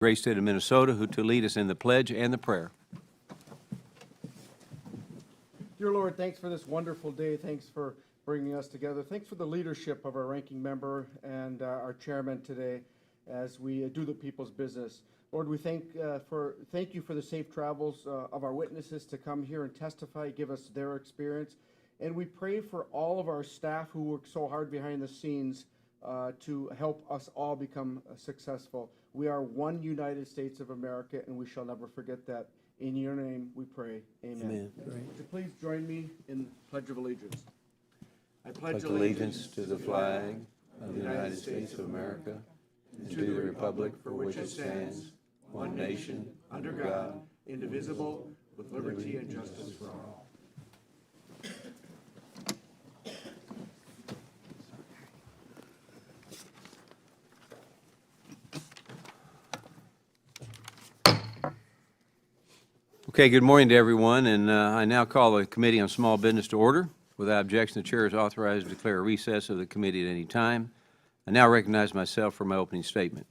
great state of Minnesota, who to lead us in the pledge and the prayer. Dear Lord, thanks for this wonderful day. Thanks for bringing us together. Thanks for the leadership of our ranking member and our chairman today as we do the people's business. Lord, we thank you for the safe travels of our witnesses to come here and testify, give us their experience. And we pray for all of our staff who work so hard behind the scenes to help us all become successful. We are one United States of America, and we shall never forget that. In your name we pray. Amen. Amen. Would you please join me in the Pledge of Allegiance? I Pledge allegiance to the flag of the United States of America and to the republic for which it stands, one nation, under God, indivisible, with liberty and justice for all. Okay, good morning to everyone, and I now call the Committee on Small Business to order. Without objection, the Chair is authorized to declare a recess of the committee at any time. I now recognize myself for my opening statement.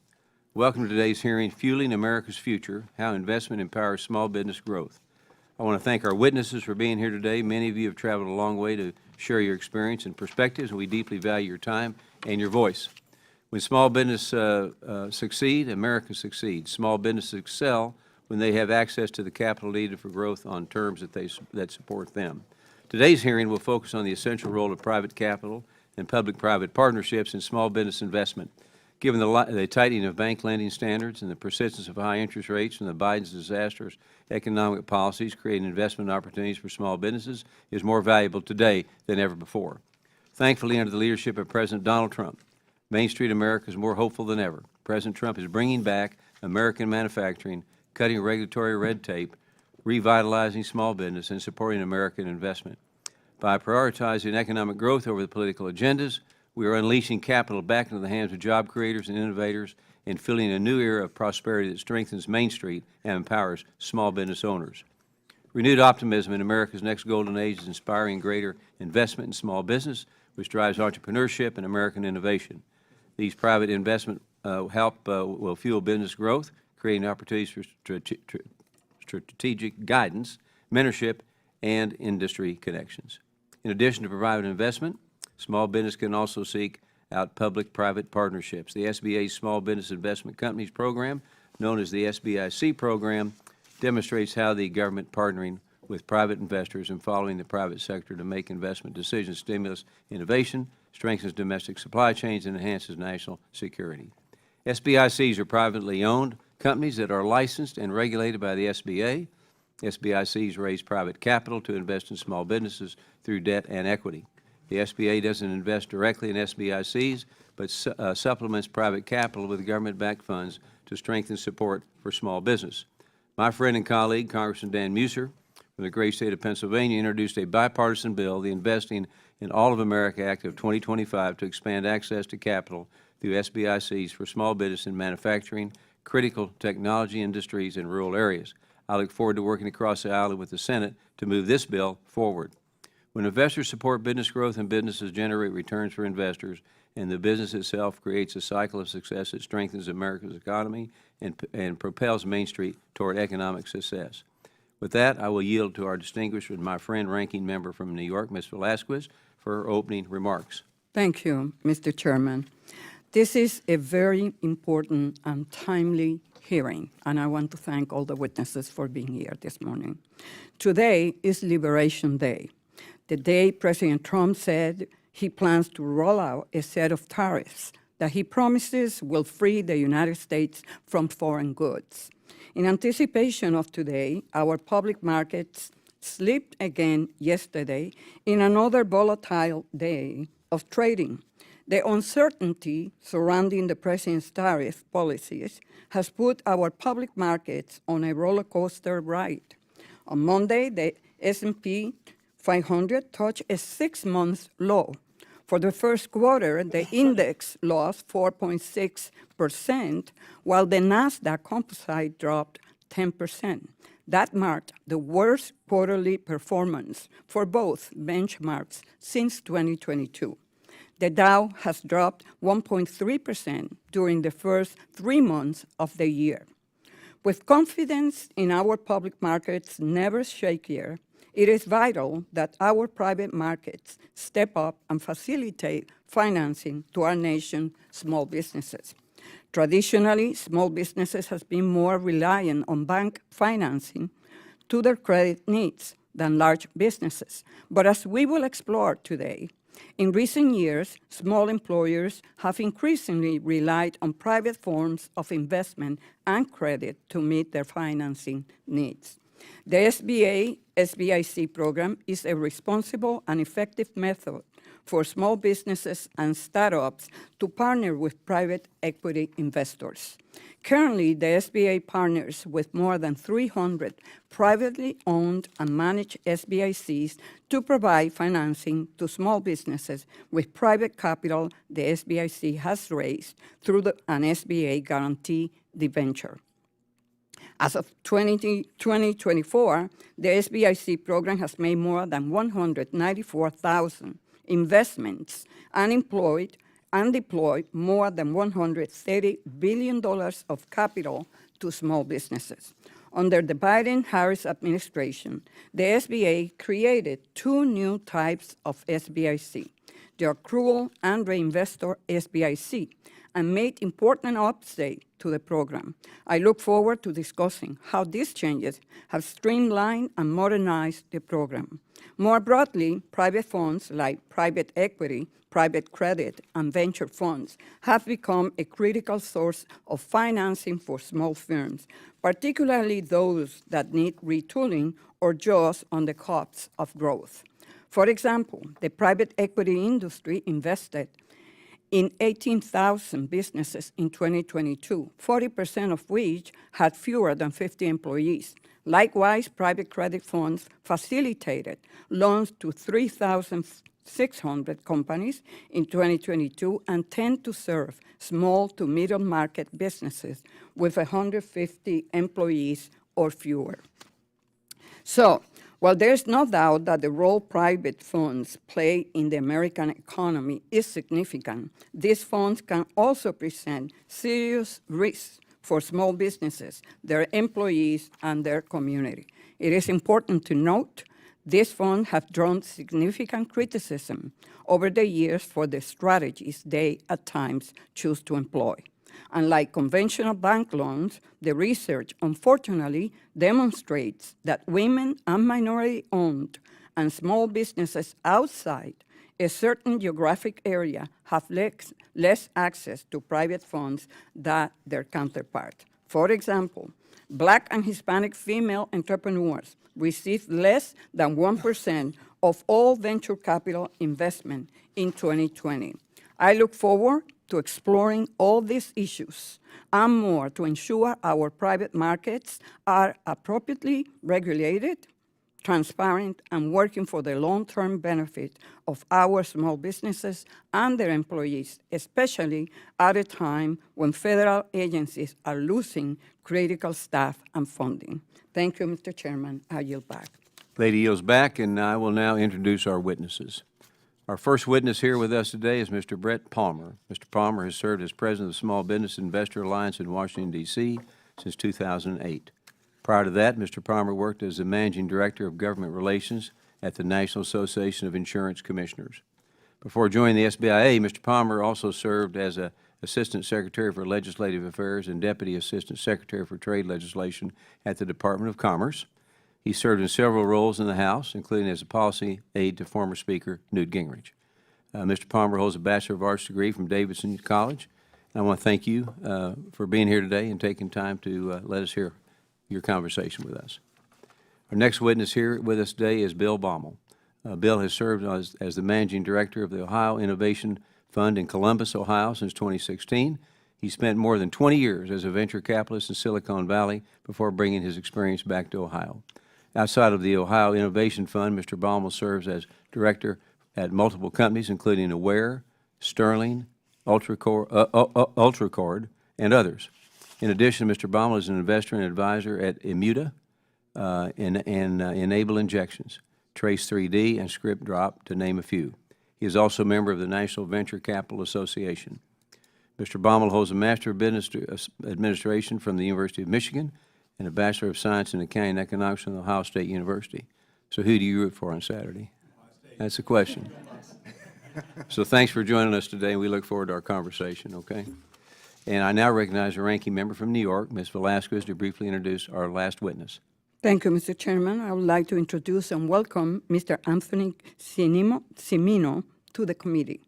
Welcome to today's hearing, Fueling America's Future, How Investment Empowers Small Business Growth. I want to thank our witnesses for being here today. Many of you have traveled a long way to share your experience and perspectives, and we deeply value your time and your voice. When small business succeed, America succeeds. Small businesses excel when they have access to the capital needed for growth on terms that support them. Today's hearing will focus on the essential role of private capital and public-private partnerships in small business investment. Given the tightening of bank lending standards and the persistence of high interest rates from the Biden's disastrous economic policies, creating investment opportunities for small businesses is more valuable today than ever before. Thankfully, under the leadership of President Donald Trump, Main Street America is more hopeful than ever. President Trump is bringing back American manufacturing, cutting regulatory red tape, revitalizing small business, and supporting American investment. By prioritizing economic growth over the political agendas, we are unleashing capital back into the hands of job creators and innovators and filling a new era of prosperity that strengthens Main Street and empowers small business owners. Renewed optimism in America's next golden age is inspiring greater investment in small business, which drives entrepreneurship and American innovation. These private investment will fuel business growth, creating opportunities for strategic guidance, mentorship, and industry connections. In addition to providing investment, small business can also seek out public-private partnerships. The SBA's Small Business Investment Companies Program, known as the SBIC program, demonstrates how the government partnering with private investors and following the private sector to make investment decisions stimulates innovation, strengthens domestic supply chains, and enhances national security. SBICs are privately owned companies that are licensed and regulated by the SBA. SBICs raise private capital to invest in small businesses through debt and equity. The SBA doesn't invest directly in SBICs, but supplements private capital with government-backed funds to strengthen support for small business. My friend and colleague, Congressman Dan Muser, from the great state of Pennsylvania, introduced a bipartisan bill, the Investing in All of America Act of 2025, to expand access to capital through SBICs for small business in manufacturing, critical technology industries, in rural areas. I look forward to working across the aisle with the Senate to move this bill forward. When investors support business growth and businesses generate returns for investors, and the business itself creates a cycle of success that strengthens America's economy and propels Main Street toward economic success. With that, I will yield to our distinguished and my friend, ranking member from New York, Ms. Velasquez, for her opening remarks. Thank you, Mr. Chairman. This is a very important and timely hearing, and I want to thank all the witnesses for being here this morning. Today is Liberation Day, the day President Trump said he plans to roll out a set of tariffs that he promises will free the United States from foreign goods. In anticipation of today, our public markets slipped again yesterday in another volatile day of trading. The uncertainty surrounding the President's tariff policies has put our public markets on a roller coaster ride. On Monday, the S&P 500 touched a 6-month low. For the first quarter, the index lost 4.6%, while the NASDAQ composite dropped 10%. That marked the worst quarterly performance for both benchmarks since 2022. The Dow has dropped 1.3% during the first 3 months of the year. With confidence in our public markets never shakier, it is vital that our private markets step up and facilitate financing to our nation's small businesses. Traditionally, small businesses have been more reliant on bank financing to their credit needs than large businesses. But as we will explore today, in recent years, small employers have increasingly relied on private forms of investment and credit to meet their financing needs. The SBIC program is a responsible and effective method for small businesses and startups to partner with private equity investors. Currently, the SBA partners with more than 300 privately owned and managed SBICs to provide financing to small businesses with private capital the SBIC has raised through an SBA guarantee debenture. As of 2024, the SBIC program has made more than 194,000 investments and deployed more than $130 billion of capital to small businesses. Under the Biden-Harris administration, the SBA created two new types of SBIC, the accrual and reinvestor SBIC, and made important updates to the program. I look forward to discussing how these changes have streamlined and modernized the program. More broadly, private funds like private equity, private credit, and venture funds have become a critical source of financing for small firms, particularly those that need retooling or just on the cusp of growth. For example, the private equity industry invested in 18,000 businesses in 2022, 40% of which had fewer than 50 employees. Likewise, private credit funds facilitated loans to 3,600 companies in 2022 and tend to serve small to middle market businesses with 150 employees or fewer. So, while there's no doubt that the role private funds play in the American economy is significant, these funds can also present serious risks for small businesses, their employees, and their community. It is important to note these funds have drawn significant criticism over the years for the strategies they at times choose to employ. Unlike conventional bank loans, the research unfortunately demonstrates that women and minority-owned and small businesses outside a certain geographic area have less access to private funds than their counterparts. For example, Black and Hispanic female entrepreneurs received less than 1% of all venture capital investment in 2020. I look forward to exploring all these issues and more to ensure our private markets are appropriately regulated, transparent, and working for the long-term benefit of our small businesses and their employees, especially at a time when federal agencies are losing critical staff and funding. Thank you, Mr. Chairman. I yield back. Lady yields back, and I will now introduce our witnesses. Our first witness here with us today is Mr. Brett Palmer. Mr. Palmer has served as president of the Small Business Investor Alliance in Washington, D.C. since 2008. Prior to that, Mr. Palmer worked as the managing director of government relations at the National Association of Insurance Commissioners. Before joining the SBIA, Mr. Palmer also served as an assistant secretary for legislative affairs and deputy assistant secretary for trade legislation at the Department of Commerce. He served in several roles in the House, including as a policy aide to former Speaker Newt Gingrich. Mr. Palmer holds a Bachelor of Arts degree from Davidson College. And I want to thank you for being here today and taking time to let us hear your conversation with us. Our next witness here with us today is Bill Baumel. Bill has served as the managing director of the Ohio Innovation Fund in Columbus, Ohio since 2016. He spent more than 20 years as a venture capitalist in Silicon Valley before bringing his experience back to Ohio. Outside of the Ohio Innovation Fund, Mr. Baumel serves as director at multiple companies, including Aware, Sterling, Ultracord, and others. In addition, Mr. Baumel is an investor and advisor at Immuta and Enable Injections, Trace 3D, and Script Drop, to name a few. He is also a member of the National Venture Capital Association. Mr. Baumel holds a Master of Business Administration from the University of Michigan and a Bachelor of Science in Accounting and Economics from Ohio State University. So who do you root for on Saturday? That's the question. So thanks for joining us today, and we look forward to our conversation, okay? And I now recognize the ranking member from New York, Ms. Velasquez, to briefly introduce our last witness. Thank you, Mr. Chairman. I would like to introduce and welcome Mr. Anthony Cimino to the committee.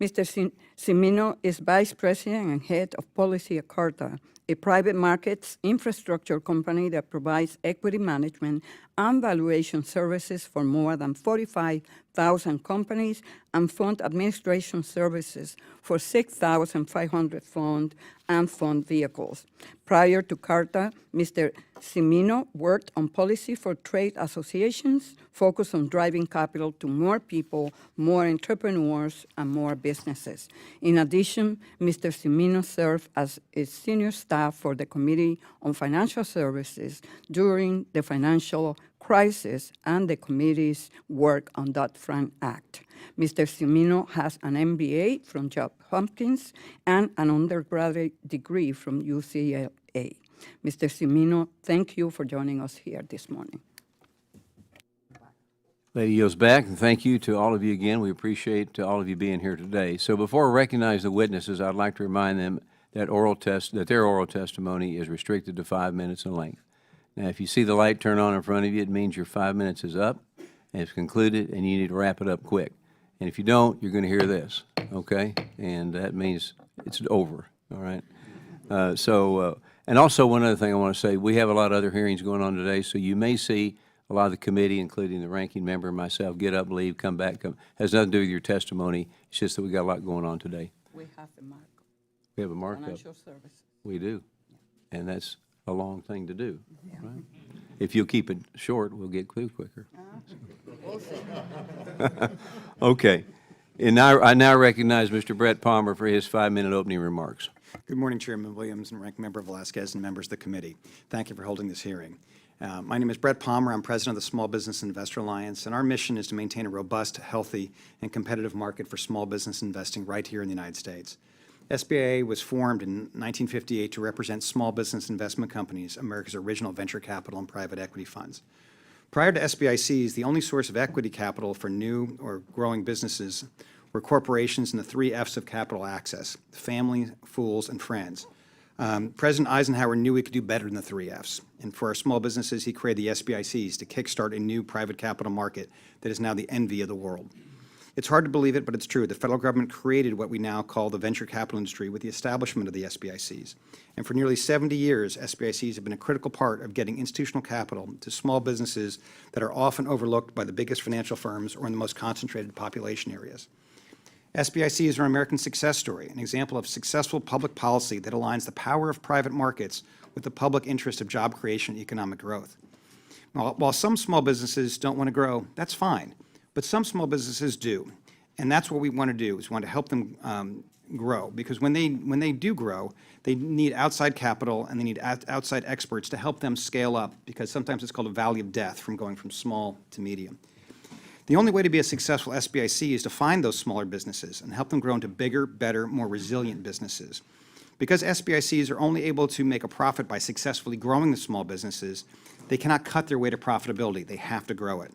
Mr. Cimino is Vice President and Head of Policy at Carta, a private markets infrastructure company that provides equity management and valuation services for more than 45,000 companies and fund administration services for 6,500 fund and fund vehicles. Prior to Carta, Mr. Cimino worked on policy for trade associations, focused on driving capital to more people, more entrepreneurs, and more businesses. In addition, Mr. Cimino served as a senior staff for the Committee on Financial Services during the financial crisis and the committee's work on Dodd-Frank Act. Mr. Cimino has an MBA from Johns Hopkins and an undergraduate degree from UCLA. Mr. Cimino, thank you for joining us here this morning. Lady yields back, and thank you to all of you again. We appreciate all of you being here today. So before I recognize the witnesses, I'd like to remind them that their oral testimony is restricted to 5 minutes in length. Now, if you see the light turn on in front of you, it means your 5 minutes is up, and it's concluded, and you need to wrap it up quick. And if you don't, you're going to hear this, okay? And that means it's over, all right? And also one other thing I want to say, we have a lot of other hearings going on today, so you may see a lot of the committee, including the ranking member and myself, get up, leave, come back. Has nothing to do with your testimony. It's just that we got a lot going on today. We have a markup. We have a markup. Financial services. We do, and that's a long thing to do. Right? If you'll keep it short, we'll get through quicker. We'll see. Okay. And I now recognize Mr. Brett Palmer for his 5-minute opening remarks. Good morning, Chairman Williams and Ranking Member Velasquez and members of the committee. Thank you for holding this hearing. My name is Brett Palmer. I'm president of the Small Business Investor Alliance, and our mission is to maintain a robust, healthy, and competitive market for small business investing right here in the United States. SBIA was formed in 1958 to represent small business investment companies, America's original venture capital and private equity funds. Prior to SBICs, the only source of equity capital for new or growing businesses were corporations and the 3 F's of capital access: family, fools, and friends. President Eisenhower knew we could do better than the 3 F's, and for our small businesses, he created the SBICs to kickstart a new private capital market that is now the envy of the world. It's hard to believe it, but it's true. The federal government created what we now call the venture capital industry with the establishment of the SBICs. And for nearly 70 years, SBICs have been a critical part of getting institutional capital to small businesses that are often overlooked by the biggest financial firms or in the most concentrated population areas. SBICs are an American success story, an example of successful public policy that aligns the power of private markets with the public interest of job creation and economic growth. While some small businesses don't want to grow, that's fine. But some small businesses do, and that's what we want to do, is we want to help them grow, because when they do grow, they need outside capital and they need outside experts to help them scale up, because sometimes it's called a valley of death from going from small to medium. The only way to be a successful SBIC is to find those smaller businesses and help them grow into bigger, better, more resilient businesses. Because SBICs are only able to make a profit by successfully growing the small businesses, they cannot cut their way to profitability. They have to grow it.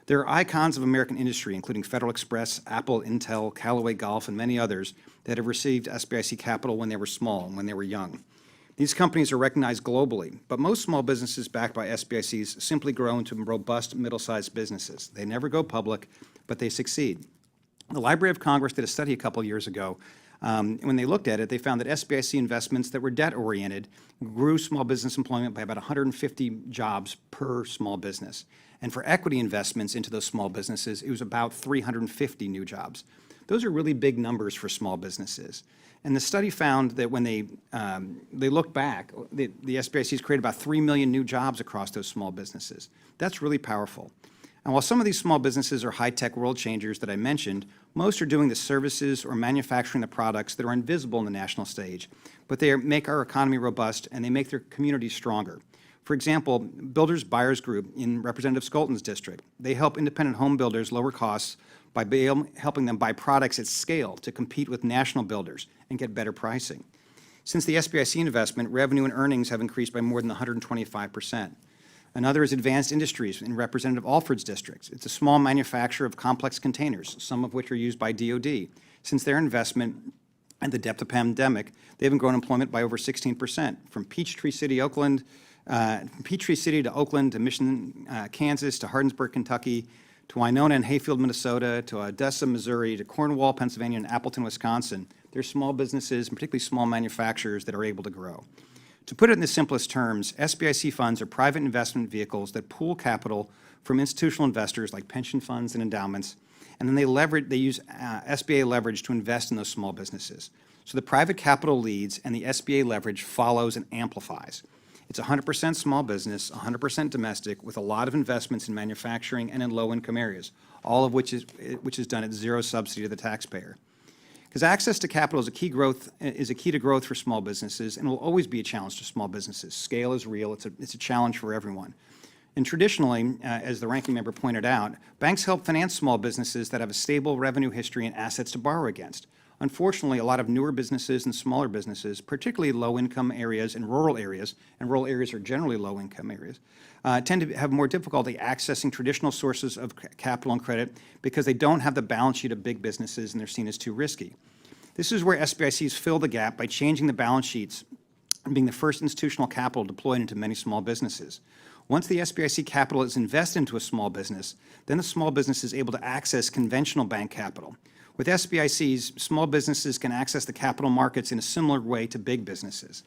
There are icons of American industry, including Federal Express, Apple, Intel, Callaway Golf, and many others that have received SBIC capital when they were small and when they were young. These companies are recognized globally, but most small businesses backed by SBICs simply grow into robust, middle-sized businesses. They never go public, but they succeed. The Library of Congress did a study a couple years ago. When they looked at it, they found that SBIC investments that were debt-oriented grew small business employment by about 150 jobs per small business. And for equity investments into those small businesses, it was about 350 new jobs. Those are really big numbers for small businesses. And the study found that when they looked back, the SBICs created about 3 million new jobs across those small businesses. That's really powerful. And while some of these small businesses are high-tech world changers that I mentioned, most are doing the services or manufacturing the products that are invisible on the national stage, but they make our economy robust and they make their communities stronger. For example, Builders Buyers Group in Representative Skolton's district, they help independent home builders lower costs by helping them buy products at scale to compete with national builders and get better pricing. Since the SBIC investment, revenue and earnings have increased by more than 125%. Another is Advanced Industries in Representative Alford's district. It's a small manufacturer of complex containers, some of which are used by DoD. Since their investment at the depth of pandemic, they have grown employment by over 16%, from Peachtree City to Oakland, to Mission, Kansas, to Hardinsburg, Kentucky, to Winona and Hayfield, Minnesota, to Odessa, Missouri, to Cornwall, Pennsylvania, and Appleton, Wisconsin. They're small businesses, and particularly small manufacturers, that are able to grow. To put it in the simplest terms, SBIC funds are private investment vehicles that pool capital from institutional investors like pension funds and endowments, and then they use SBA leverage to invest in those small businesses. So the private capital leads, and the SBA leverage follows and amplifies. It's 100% small business, 100% domestic, with a lot of investments in manufacturing and in low-income areas, all of which is done at zero subsidy to the taxpayer. Because access to capital is a key to growth for small businesses, and will always be a challenge to small businesses. Scale is real. It's a challenge for everyone. And traditionally, as the ranking member pointed out, banks help finance small businesses that have a stable revenue history and assets to borrow against. Unfortunately, a lot of newer businesses and smaller businesses, particularly low-income areas and rural areas are generally low-income areas, tend to have more difficulty accessing traditional sources of capital and credit because they don't have the balance sheet of big businesses and they're seen as too risky. This is where SBICs fill the gap by changing the balance sheets and being the first institutional capital deployed into many small businesses. Once the SBIC capital is invested into a small business, then the small business is able to access conventional bank capital. With SBICs, small businesses can access the capital markets in a similar way to big businesses.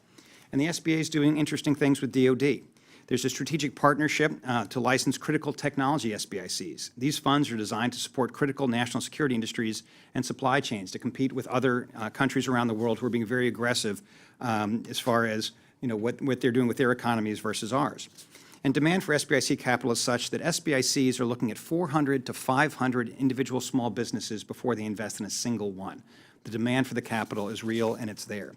And the SBA is doing interesting things with DoD. There's a strategic partnership to license critical technology SBICs. These funds are designed to support critical national security industries and supply chains to compete with other countries around the world who are being very aggressive as far as what they're doing with their economies versus ours. And demand for SBIC capital is such that SBICs are looking at 400 to 500 individual small businesses before they invest in a single one. The demand for the capital is real, and it's there.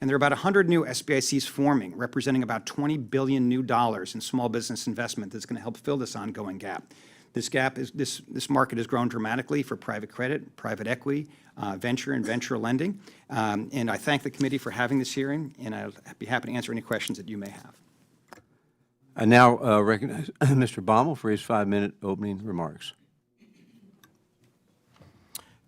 And there are about 100 new SBICs forming, representing about $20 billion new in small business investment that's going to help fill this ongoing gap. This market has grown dramatically for private credit, private equity, venture and venture lending. And I thank the committee for having this hearing, and I'll be happy to answer any questions that you may have. I now recognize Mr. Baumel for his 5-minute opening remarks.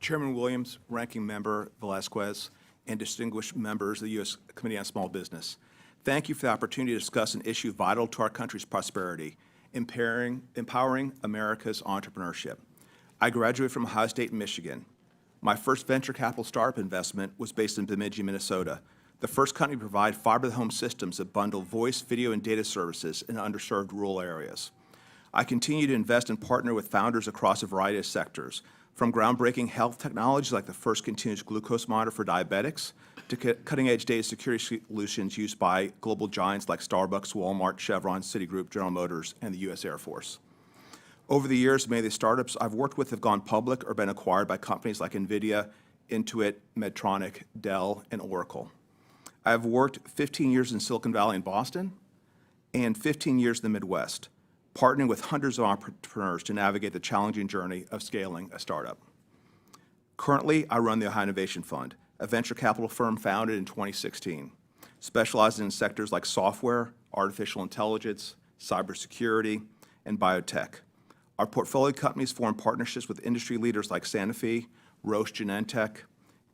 Chairman Williams, Ranking Member Velasquez, and distinguished members of the U.S. Committee on Small Business, thank you for the opportunity to discuss an issue vital to our country's prosperity, empowering America's entrepreneurship. I graduated from Ohio State in Michigan. My first venture capital startup investment was based in Bemidji, Minnesota, the first company to provide fiber-to-the-home systems that bundle voice, video, and data services in underserved rural areas. I continue to invest and partner with founders across a variety of sectors, from groundbreaking health technologies like the first continuous glucose monitor for diabetics, to cutting-edge data security solutions used by global giants like Starbucks, Walmart, Chevron, Citigroup, General Motors, and the U.S. Air Force. Over the years, many of the startups I've worked with have gone public or been acquired by companies like NVIDIA, Intuit, Medtronic, Dell, and Oracle. I've worked 15 years in Silicon Valley and Boston and 15 years in the Midwest, partnering with hundreds of entrepreneurs to navigate the challenging journey of scaling a startup. Currently, I run the Ohio Innovation Fund, a venture capital firm founded in 2016, specializing in sectors like software, artificial intelligence, cybersecurity, and biotech. Our portfolio companies form partnerships with industry leaders like Sanofi, Roche Genentech,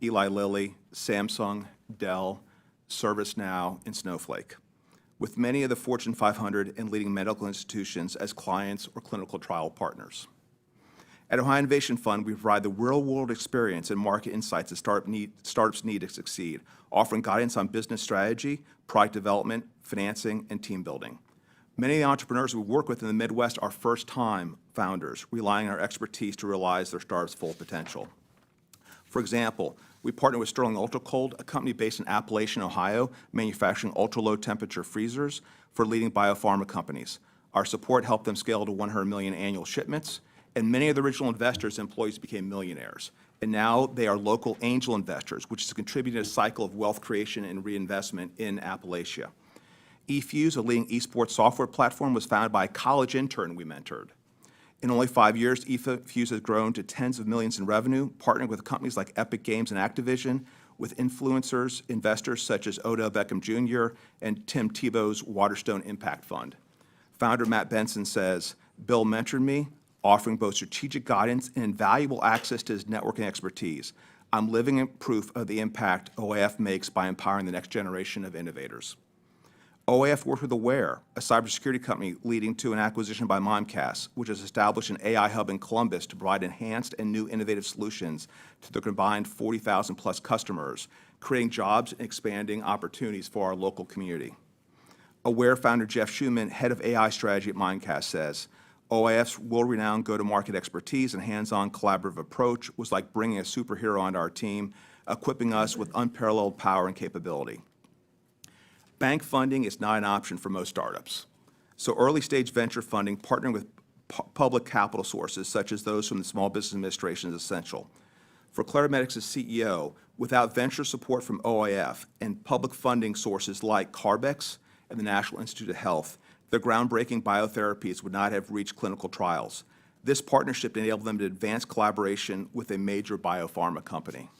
Eli Lilly, Samsung, Dell, ServiceNow, and Snowflake, with many of the Fortune 500 and leading medical institutions as clients or clinical trial partners. At Ohio Innovation Fund, we provide the real-world experience and market insights that startups need to succeed, offering guidance on business strategy, product development, financing, and team building. Many of the entrepreneurs we work with in the Midwest are first-time founders, relying on our expertise to realize their startup's full potential. For example, we partner with Sterling Ultra Cold, a company based in Appalachian, Ohio, manufacturing ultra-low temperature freezers for leading biopharma companies. Our support helped them scale to 100 million annual shipments, and many of the original investors and employees became millionaires. And now they are local angel investors, which has contributed to a cycle of wealth creation and reinvestment in Appalachia. eFuse, a leading esports software platform, was founded by a college intern we mentored. In only 5 years, eFuse has grown to tens of millions in revenue, partnering with companies like Epic Games and Activision, with influencers, investors such as Odell Beckham Jr. and Tim Tebow's Waterstone Impact Fund. Founder Matt Benson says, "Bill mentored me, offering both strategic guidance and invaluable access to his networking expertise. I'm living proof of the impact OAF makes by empowering the next generation of innovators." OAF worked with Aware, a cybersecurity company leading to an acquisition by Mimecast, which has established an AI hub in Columbus to provide enhanced and new innovative solutions to the combined 40,000-plus customers, creating jobs and expanding opportunities for our local community. Aware founder Jeff Schuman, head of AI strategy at Mimecast, says, "OAF's world-renowned go-to-market expertise and hands-on collaborative approach was like bringing a superhero onto our team, equipping us with unparalleled power and capability." Bank funding is not an option for most startups. So early-stage venture funding, partnering with public capital sources, such as those from the Small Business Administration, is essential. For Claramedics' CEO, without venture support from OAF and public funding sources like Carbex and the National Institute of Health, the groundbreaking biotherapies would not have reached clinical trials. This partnership enabled them to advance collaboration with a major biopharma company.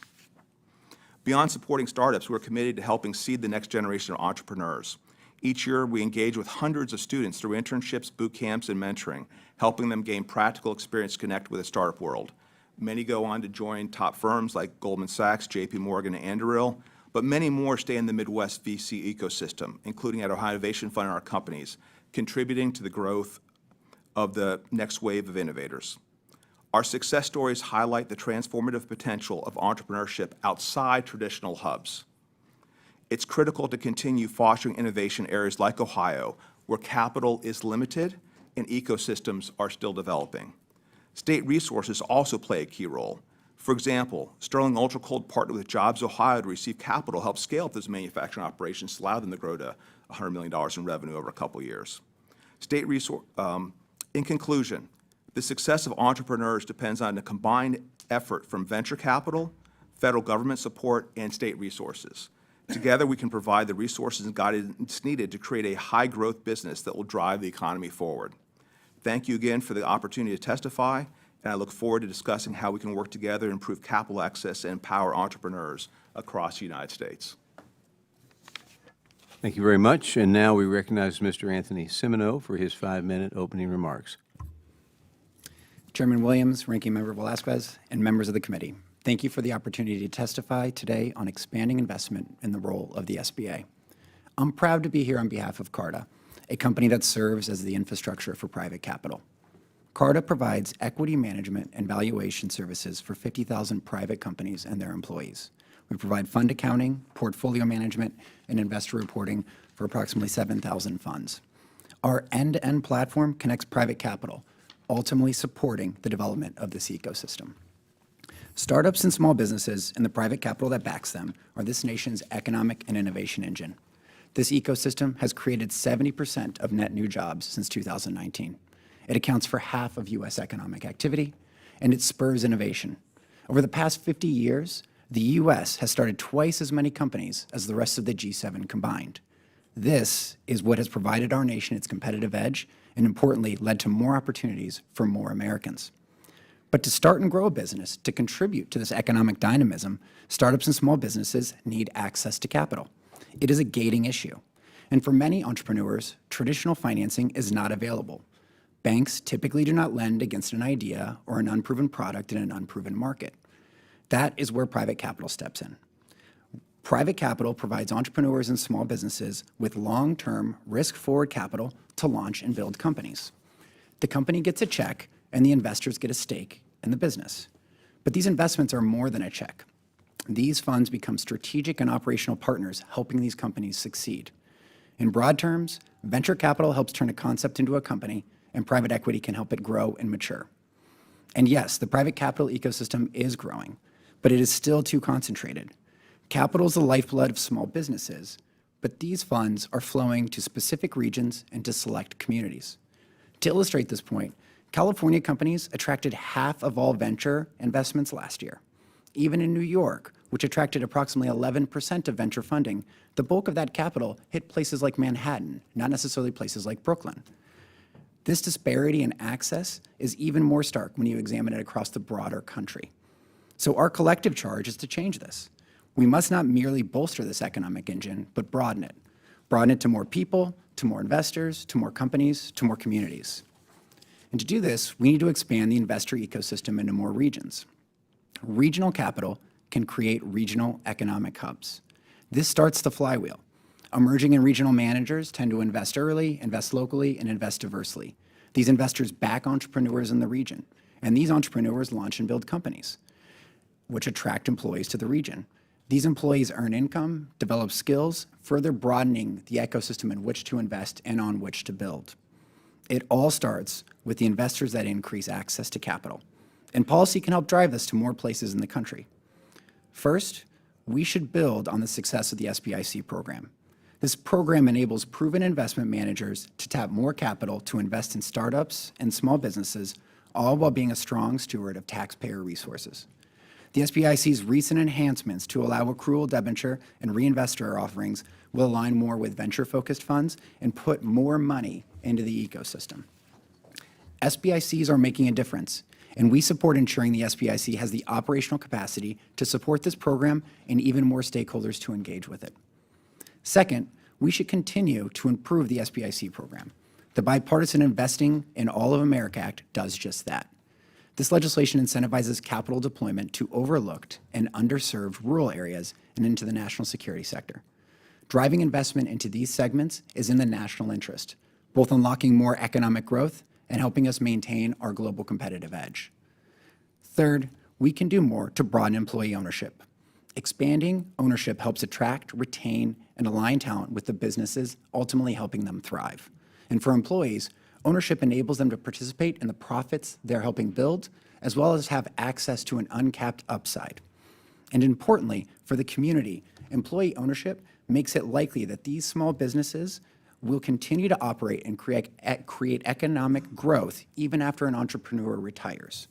Beyond supporting startups, we're committed to helping seed the next generation of entrepreneurs. Each year, we engage with hundreds of students through internships, boot camps, and mentoring, helping them gain practical experience to connect with the startup world. Many go on to join top firms like Goldman Sachs, JP Morgan, and Anduril, but many more stay in the Midwest VC ecosystem, including at Ohio Innovation Fund and our companies, contributing to the growth of the next wave of innovators. Our success stories highlight the transformative potential of entrepreneurship outside traditional hubs. It's critical to continue fostering innovation in areas like Ohio, where capital is limited and ecosystems are still developing. State resources also play a key role. For example, Sterling Ultra Cold partnered with Jobs Ohio to receive capital to help scale up those manufacturing operations to allow them to grow to $100 million in revenue over a couple of years. In conclusion, the success of entrepreneurs depends on a combined effort from venture capital, federal government support, and state resources. Together, we can provide the resources and guidance needed to create a high-growth business that will drive the economy forward. Thank you again for the opportunity to testify, and I look forward to discussing how we can work together to improve capital access and empower entrepreneurs across the United States. Thank you very much. And now we recognize Mr. Anthony Cimino for his 5-minute opening remarks. Chairman Williams, Ranking Member Velasquez, and members of the committee, thank you for the opportunity to testify today on expanding investment in the role of the SBA. I'm proud to be here on behalf of Carta, a company that serves as the infrastructure for private capital. Carta provides equity management and valuation services for 50,000 private companies and their employees. We provide fund accounting, portfolio management, and investor reporting for approximately 7,000 funds. Our end-to-end platform connects private capital, ultimately supporting the development of this ecosystem. Startups and small businesses and the private capital that backs them are this nation's economic and innovation engine. This ecosystem has created 70% of net new jobs since 2019. It accounts for half of U.S. economic activity, and it spurs innovation. Over the past 50 years, the U.S. has started twice as many companies as the rest of the G7 combined. This is what has provided our nation its competitive edge and, importantly, led to more opportunities for more Americans. But to start and grow a business, to contribute to this economic dynamism, startups and small businesses need access to capital. It is a gating issue. And for many entrepreneurs, traditional financing is not available. Banks typically do not lend against an idea or an unproven product in an unproven market. That is where private capital steps in. Private capital provides entrepreneurs and small businesses with long-term, risk-forward capital to launch and build companies. The company gets a check, and the investors get a stake in the business. But these investments are more than a check. These funds become strategic and operational partners, helping these companies succeed. In broad terms, venture capital helps turn a concept into a company, and private equity can help it grow and mature. And yes, the private capital ecosystem is growing, but it is still too concentrated. Capital is the lifeblood of small businesses, but these funds are flowing to specific regions and to select communities. To illustrate this point, California companies attracted half of all venture investments last year. Even in New York, which attracted approximately 11% of venture funding, the bulk of that capital hit places like Manhattan, not necessarily places like Brooklyn. This disparity in access is even more stark when you examine it across the broader country. So our collective charge is to change this. We must not merely bolster this economic engine, but broaden it. Broaden it to more people, to more investors, to more companies, to more communities. And to do this, we need to expand the investor ecosystem into more regions. Regional capital can create regional economic hubs. This starts the flywheel. Emerging and regional managers tend to invest early, invest locally, and invest diversely. These investors back entrepreneurs in the region, and these entrepreneurs launch and build companies, which attract employees to the region. These employees earn income, develop skills, further broadening the ecosystem in which to invest and on which to build. It all starts with the investors that increase access to capital, and policy can help drive this to more places in the country. First, we should build on the success of the SBIC program. This program enables proven investment managers to tap more capital to invest in startups and small businesses, all while being a strong steward of taxpayer resources. The SBIC's recent enhancements to allow accrual debenture and reinvestor offerings will align more with venture-focused funds and put more money into the ecosystem. SBICs are making a difference, and we support ensuring the SBIC has the operational capacity to support this program and even more stakeholders to engage with it. Second, we should continue to improve the SBIC program. The Bipartisan Investing in All of America Act does just that. This legislation incentivizes capital deployment to overlooked and underserved rural areas and into the national security sector. Driving investment into these segments is in the national interest, both unlocking more economic growth and helping us maintain our global competitive edge. Third, we can do more to broaden employee ownership. Expanding ownership helps attract, retain, and align talent with the businesses, ultimately helping them thrive. And for employees, ownership enables them to participate in the profits they're helping build, as well as have access to an uncapped upside. And importantly, for the community, employee ownership makes it likely that these small businesses will continue to operate and create economic growth even after an entrepreneur retires.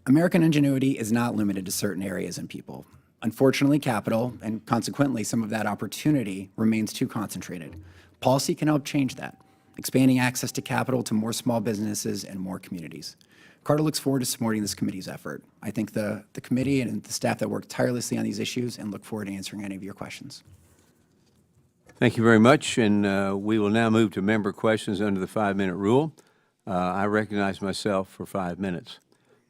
American ingenuity is not limited to certain areas and people. Unfortunately, capital, and consequently some of that opportunity, remains too concentrated. Policy can help change that, expanding access to capital to more small businesses and more communities. Carta looks forward to supporting this committee's effort. I thank the committee and the staff that worked tirelessly on these issues and look forward to answering any of your questions. Thank you very much, and we will now move to member questions under the 5-minute rule. I recognize myself for 5 minutes.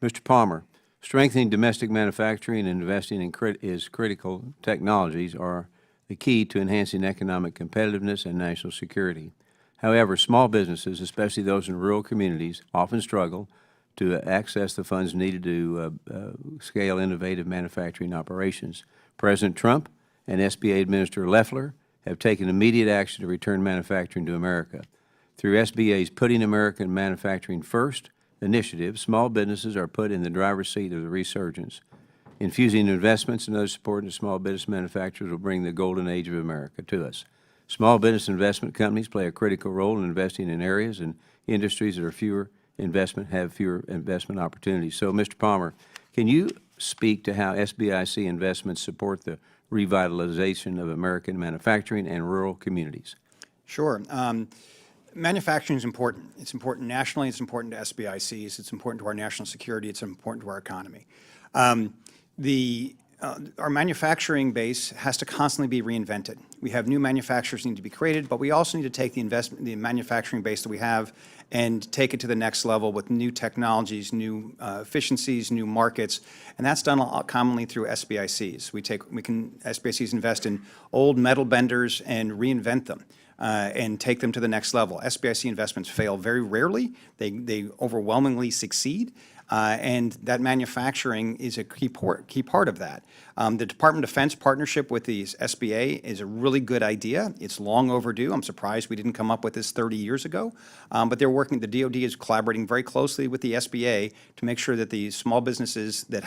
Mr. Palmer, strengthening domestic manufacturing and investing in critical technologies are the key to enhancing economic competitiveness and national security. However, small businesses, especially those in rural communities, often struggle to access the funds needed to scale innovative manufacturing operations. President Trump and SBA Administrator Loeffler have taken immediate action to return manufacturing to America. Through SBA's Putting American Manufacturing First initiative, small businesses are put in the driver's seat of the resurgence. Infusing investments and other support into small business manufacturers will bring the golden age of America to us. Small business investment companies play a critical role in investing in areas and industries that have fewer investment opportunities. So, Mr. Palmer, can you speak to how SBIC investments support the revitalization of American manufacturing and rural communities? Sure. Manufacturing is important. It's important nationally. It's important to SBICs. It's important to our national security. It's important to our economy. Our manufacturing base has to constantly be reinvented. We have new manufacturers need to be created, but we also need to take the manufacturing base that we have and take it to the next level with new technologies, new efficiencies, new markets, and that's done commonly through SBICs. SBICs invest in old metal benders and reinvent them. And take them to the next level. SBIC investments fail very rarely. They overwhelmingly succeed. And that manufacturing is a key part of that. The Department of Defense partnership with the SBA is a really good idea. It's long overdue. I'm surprised we didn't come up with this 30 years ago. But they're working, the DoD is collaborating very closely with the SBA to make sure that the small businesses that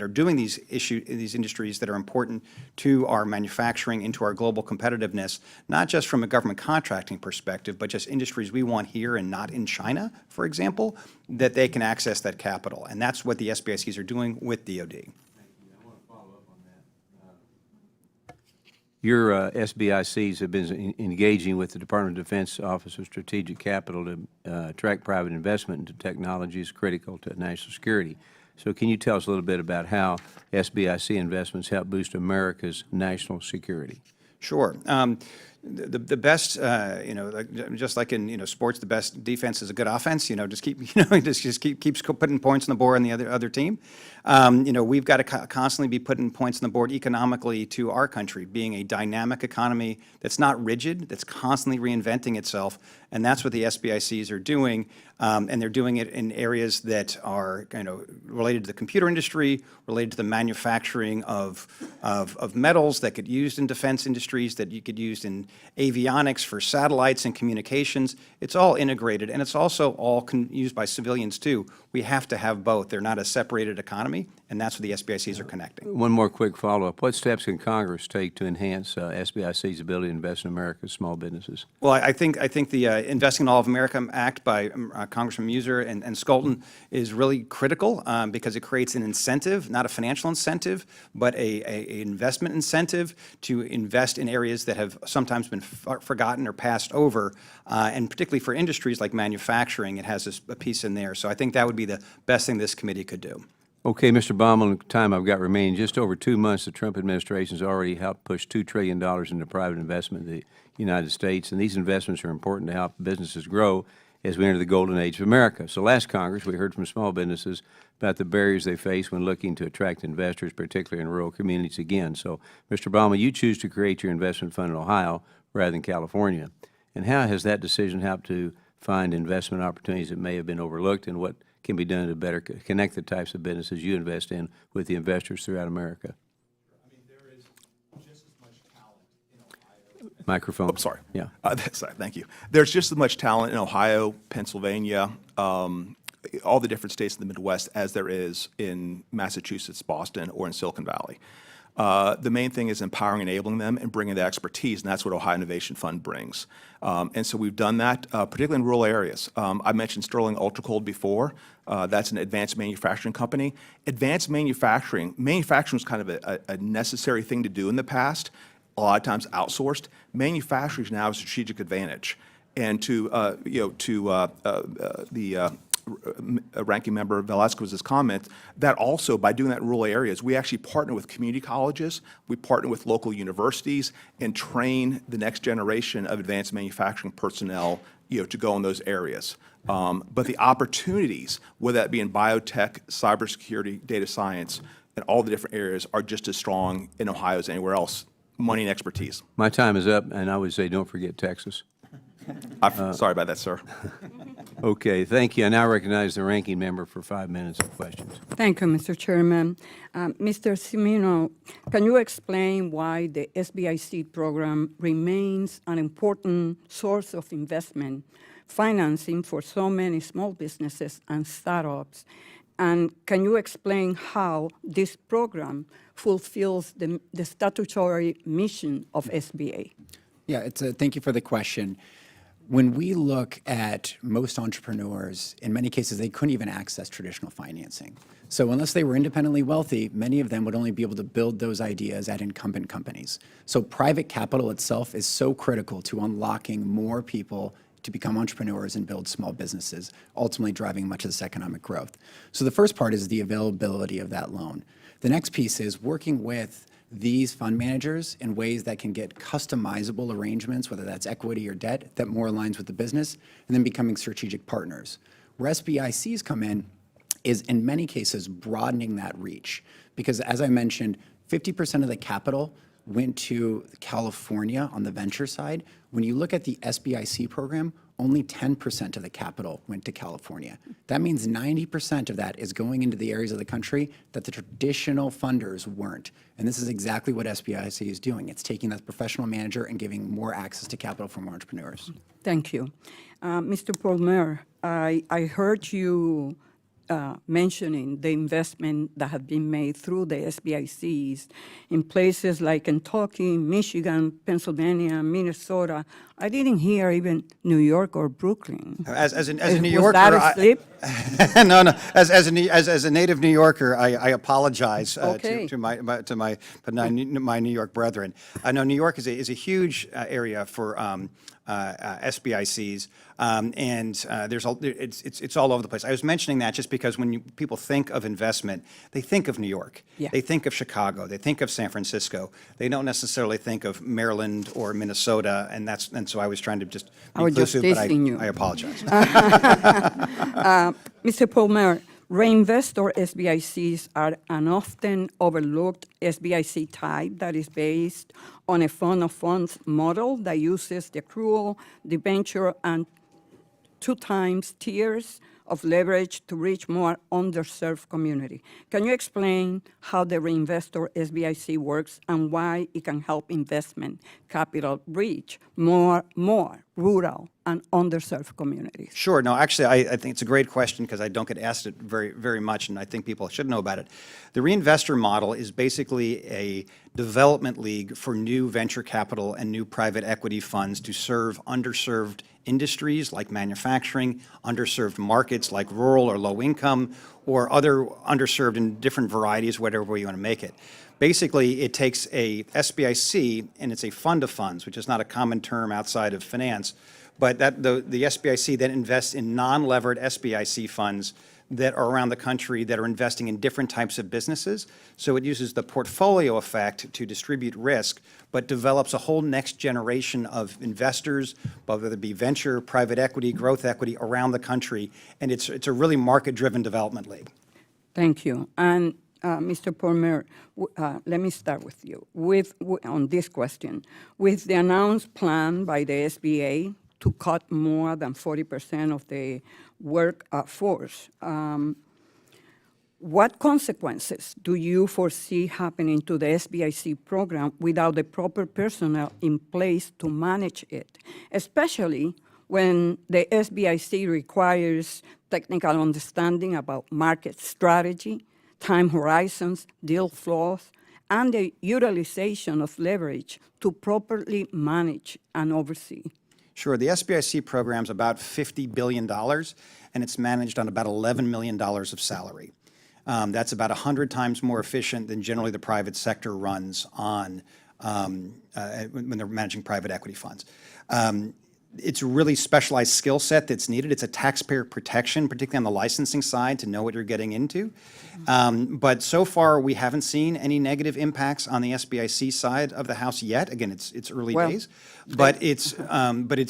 are doing these industries that are important to our manufacturing and to our global competitiveness, not just from a government contracting perspective, but just industries we want here and not in China, for example, that they can access that capital. And that's what the SBICs are doing with DoD. Thank you. I want to follow up on that. Your SBICs have been engaging with the Department of Defense Office of Strategic Capital to attract private investment into technologies critical to national security. So can you tell us a little bit about how SBIC investments help boost America's national security? Sure. The best, just like in, sports, the best defense is a good offense. Just keep, just keeps putting points on the board on the other team. We've got to constantly be putting points on the board economically to our country, being a dynamic economy that's not rigid, that's constantly reinventing itself, and that's what the SBICs are doing. And they're doing it in areas that are, related to the computer industry, related to the manufacturing of metals that could be used in defense industries, that you could use in avionics for satellites and communications. It's all integrated, and it's also all used by civilians too. We have to have both. They're not a separated economy, and that's what the SBICs are connecting. One more quick follow-up. What steps can Congress take to enhance SBIC's ability to invest in America's small businesses? Well, I think the Investing in All of America Act by Congressman Muser and Skolton is really critical because it creates an incentive, not a financial incentive, but a investment incentive to invest in areas that have sometimes been forgotten or passed over, and particularly for industries like manufacturing, it has a piece in there. So I think that would be the best thing this committee could do. Okay, Mr. Baumel, in the time I've got remaining, just over 2 months, the Trump administration has already helped push $2 trillion into private investment in the United States, and these investments are important to help businesses grow as we enter the golden age of America. So last Congress, we heard from small businesses about the barriers they face when looking to attract investors, particularly in rural communities again. So, Mr. Baumel, you choose to create your investment fund in Ohio rather than California. And how has that decision helped to find investment opportunities that may have been overlooked, and what can be done to better connect the types of businesses you invest in with the investors throughout America? I mean, there is just as much talent in Ohio. Microphone. Oh, sorry. Yeah. Sorry, thank you. There's just as much talent in Ohio, Pennsylvania, all the different states in the Midwest as there is in Massachusetts, Boston, or in Silicon Valley. The main thing is empowering, enabling them, and bringing the expertise, and that's what Ohio Innovation Fund brings. And so we've done that, particularly in rural areas. I mentioned Sterling Ultracold before. That's an advanced manufacturing company. Advanced manufacturing was kind of a necessary thing to do in the past, a lot of times outsourced. Manufacturing is now a strategic advantage. And to Ranking Member Velasquez's comment, that also, by doing that in rural areas, we actually partner with community colleges, we partner with local universities, and train the next generation of advanced manufacturing personnel, to go in those areas. But the opportunities, whether that be in biotech, cybersecurity, data science, and all the different areas, are just as strong in Ohio as anywhere else. Money and expertise. My time is up, and I would say don't forget Texas. Sorry about that, sir. Okay, thank you. I now recognize the ranking member for 5 minutes of questions. Thank you, Mr. Chairman. Mr. Cimino, can you explain why the SBIC program remains an important source of investment financing for so many small businesses and startups? And can you explain how this program fulfills the statutory mission of SBA? Yeah, thank you for the question. When we look at most entrepreneurs, in many cases, they couldn't even access traditional financing. So unless they were independently wealthy, many of them would only be able to build those ideas at incumbent companies. So private capital itself is so critical to unlocking more people to become entrepreneurs and build small businesses, ultimately driving much of this economic growth. So the first part is the availability of that loan. The next piece is working with these fund managers in ways that can get customizable arrangements, whether that's equity or debt, that more aligns with the business, and then becoming strategic partners. Where SBICs come in is, in many cases, broadening that reach. Because as I mentioned, 50% of the capital went to California on the venture side. When you look at the SBIC program, only 10% of the capital went to California. That means 90% of that is going into the areas of the country that the traditional funders weren't. And this is exactly what SBIC is doing. It's taking that professional manager and giving more access to capital for more entrepreneurs. Thank you. Mr. Baumel, I heard you mentioning the investment that have been made through the SBICs in places like Kentucky, Michigan, Pennsylvania, Minnesota, I didn't hear even New York or Brooklyn. As a New Was Yorker, that a slip? no, no. As a native New Yorker, I apologize Okay. to my New York brethren. I know New York is a huge area for SBICs, and it's all over the place. I was mentioning that just because when people think of investment, they think of New York. Yeah. They think of Chicago. They think of San Francisco. They don't necessarily think of Maryland or Minnesota, and so I was trying to just I be was just inclusive, but teasing you. I apologize. Mr. Baumel, reinvestor SBICs are an often overlooked SBIC type that is based on a fund of funds model that uses the accrual, debenture, and 2 times tiers of leverage to reach more underserved community. Can you explain how the reinvestor SBIC works and why it can help investment capital reach more rural and underserved communities? Sure. No, actually, I think it's a great question because I don't get asked it very, very much, and I think people should know about it. The reinvestor model is basically a development league for new venture capital and new private equity funds to serve underserved industries like manufacturing, underserved markets like rural or low income, or other underserved in different varieties, whatever way you want to make it. Basically, it takes a SBIC, and it's a fund of funds, which is not a common term outside of finance, but the SBIC then invests in non-levered SBIC funds that are around the country that are investing in different types of businesses. So it uses the portfolio effect to distribute risk, but develops a whole next generation of investors, whether it be venture, private equity, growth equity, around the country. And it's a really market-driven development league. Thank you. And Mr. Palmer, let me start with you on this question. With the announced plan by the SBA to cut more than 40% of the workforce, what consequences do you foresee happening to the SBIC program without the proper personnel in place to manage it, especially when the SBIC requires technical understanding about market strategy, time horizons, deal flows, and the utilization of leverage to properly manage and oversee? Sure. The SBIC program is about $50 billion, and it's managed on about $11 million of salary. That's about 100 times more efficient than generally the private sector runs on when they're managing private equity funds. It's a really specialized skill set that's needed. It's a taxpayer protection, particularly on the licensing side, to know what you're getting into. But so far, we haven't seen any negative impacts on the SBIC side of the house yet. Again, it's early days, but it's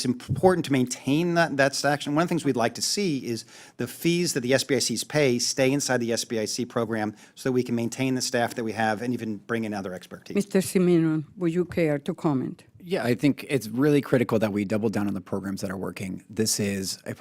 important to maintain that section. One of the things we'd like to see is the fees that the SBICs pay stay inside the SBIC program so that we can maintain the staff that we have and even bring in other expertise. Mr. Cimino, would you care to comment? Yeah, I think it's really critical that we double down on the programs that are working. This is a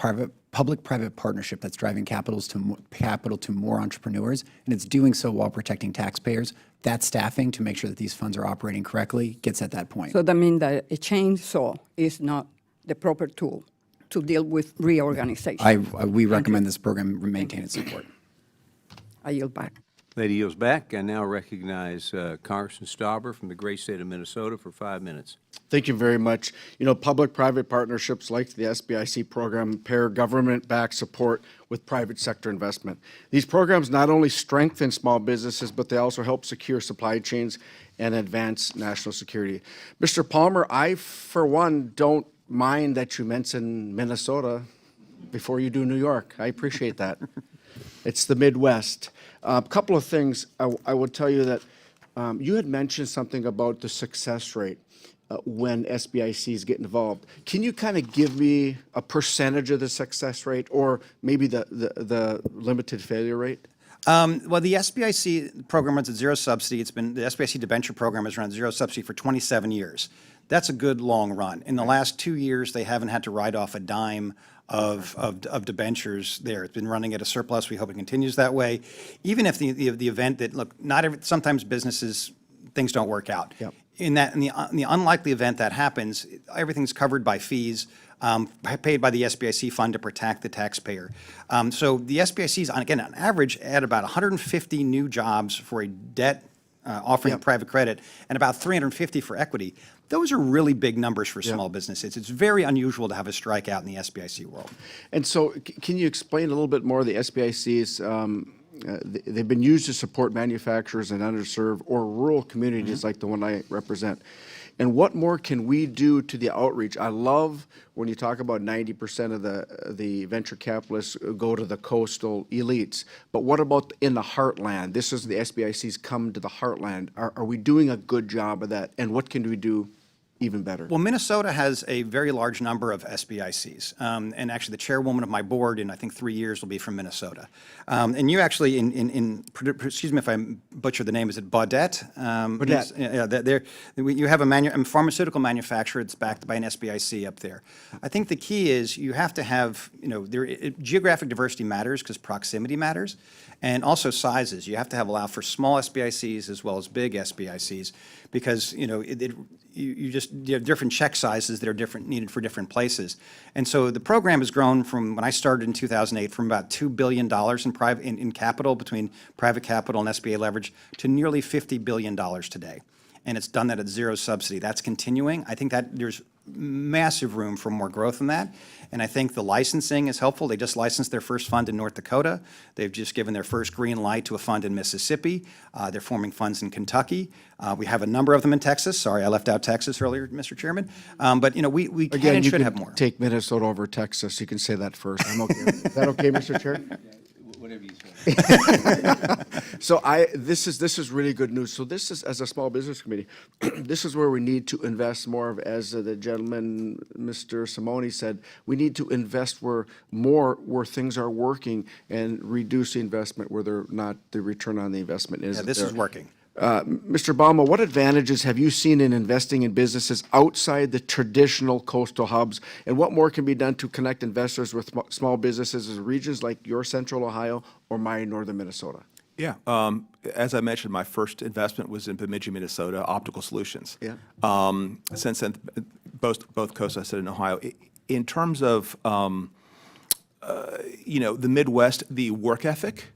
public-private partnership that's driving capital to more entrepreneurs, and it's doing so while protecting taxpayers. That staffing to make sure that these funds are operating correctly gets at that point. So that means that a chainsaw is not the proper tool to deal with reorganization. We recommend this program maintain its support. I yield back. Lady yields back. I now recognize Congressman Stauber from the great state of Minnesota for 5 minutes. Thank you very much. You know, public-private partnerships like the SBIC program pair government-backed support with private sector investment. These programs not only strengthen small businesses, but they also help secure supply chains and advance national security. Mr. Palmer, I, for one, don't mind that you mention Minnesota before you do New York. I appreciate that. It's the Midwest. A couple of things. I would tell you that you had mentioned something about the success rate when SBICs get involved. Can you kind of give me a percentage of the success rate or maybe the limited failure rate? Well, the SBIC program runs at zero subsidy. The SBIC debenture program has run at zero subsidy for 27 years. That's a good long run. In the last 2 years, they haven't had to write off a dime of debentures there. It's been running at a surplus. We hope it continues that way. Even if the event that, look, sometimes businesses, things don't work out. Yep. In the unlikely event that happens, everything's covered by fees paid by the SBIC fund to protect the taxpayer. So the SBICs, again, on average, add about 150 new jobs for a debt offering of private credit and about 350 for equity. Those are really big numbers for small businesses. It's very unusual to have a strikeout in the SBIC world. And so, can you explain a little bit more of the SBICs? They've been used to support manufacturers in underserved or rural communities like the one I represent. And what more can we do to the outreach? I love when you talk about 90% of the venture capitalists go to the coastal elites. But what about in the heartland? This is the SBICs come to the heartland. Are we doing a good job of that? And what can we do even better? Well, Minnesota has a very large number of SBICs. And actually, the chairwoman of my board in, I think, 3 years will be from Minnesota. And you actually, excuse me if I butcher the name, is it Baudette? Baudette. You have a pharmaceutical manufacturer that's backed by an SBIC up there. I think the key is you have to have, geographic diversity matters because proximity matters, and also sizes. You have to allow for small SBICs as well as big SBICs because, you have different check sizes that are needed for different places. And so the program has grown from, when I started in 2008, from about $2 billion in capital between private capital and SBA leverage to nearly $50 billion today. And it's done that at zero subsidy. That's continuing. I think that there's massive room for more growth in that. And I think the licensing is helpful. They just licensed their first fund in North Dakota. They've just given their first green light to a fund in Mississippi. They're forming funds in Kentucky. We have a number of them in Texas. Sorry, I left out Texas earlier, Mr. Chairman. But, we can and should have more. Take Minnesota over Texas. You can say that first. I'm okay. Is that okay, Mr. Chair? Whatever you say. So this is really good news. So this is, as a small business committee, this is where we need to invest more of, as the gentleman, Mr. Cimino said, we need to invest where things are working and reduce the investment where they're not, the return on the investment isn't This is working. Mr. Baumel, what advantages have you seen in investing in businesses outside the traditional coastal hubs? And what more can be done to connect investors with small businesses in regions like your Central Ohio or my Northern Minnesota? Yeah. As I mentioned, my first investment was in Bemidji, Minnesota, Optical Solutions. Yeah. Since then, both coasts, I said in Ohio. In terms of, the Midwest, the work ethic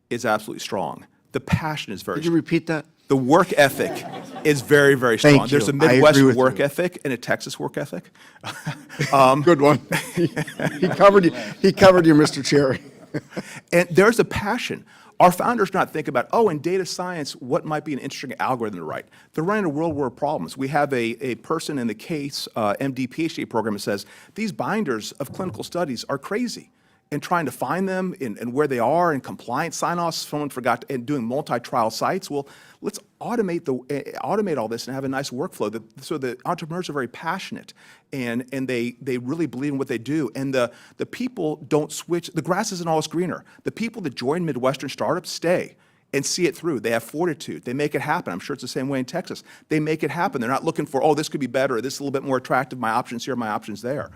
is absolutely strong. The passion is very Could you strong. repeat that? The work ethic is very, very strong. Thank you. There's a I agree Midwest with work you. ethic and a Texas work ethic. Good one. He covered you. He covered you, Mr. Chair. And there's a passion. Our founders not think about, in data science, what might be an interesting algorithm to write. They're running a real world problems. We have a person in the CASE MD PhD program that says these binders of clinical studies are crazy. And trying to find them and where they are and compliance sign-offs, someone forgot, and doing multi-trial sites. Well, let's automate all this and have a nice workflow so the entrepreneurs are very passionate and they really believe in what they do. And the people don't switch. The grass isn't always greener. The people that join Midwestern startups stay and see it through. They have fortitude. They make it happen. I'm sure it's the same way in Texas. They make it happen. They're not looking for, this could be better, or this is a little bit more attractive, my options here, my options there.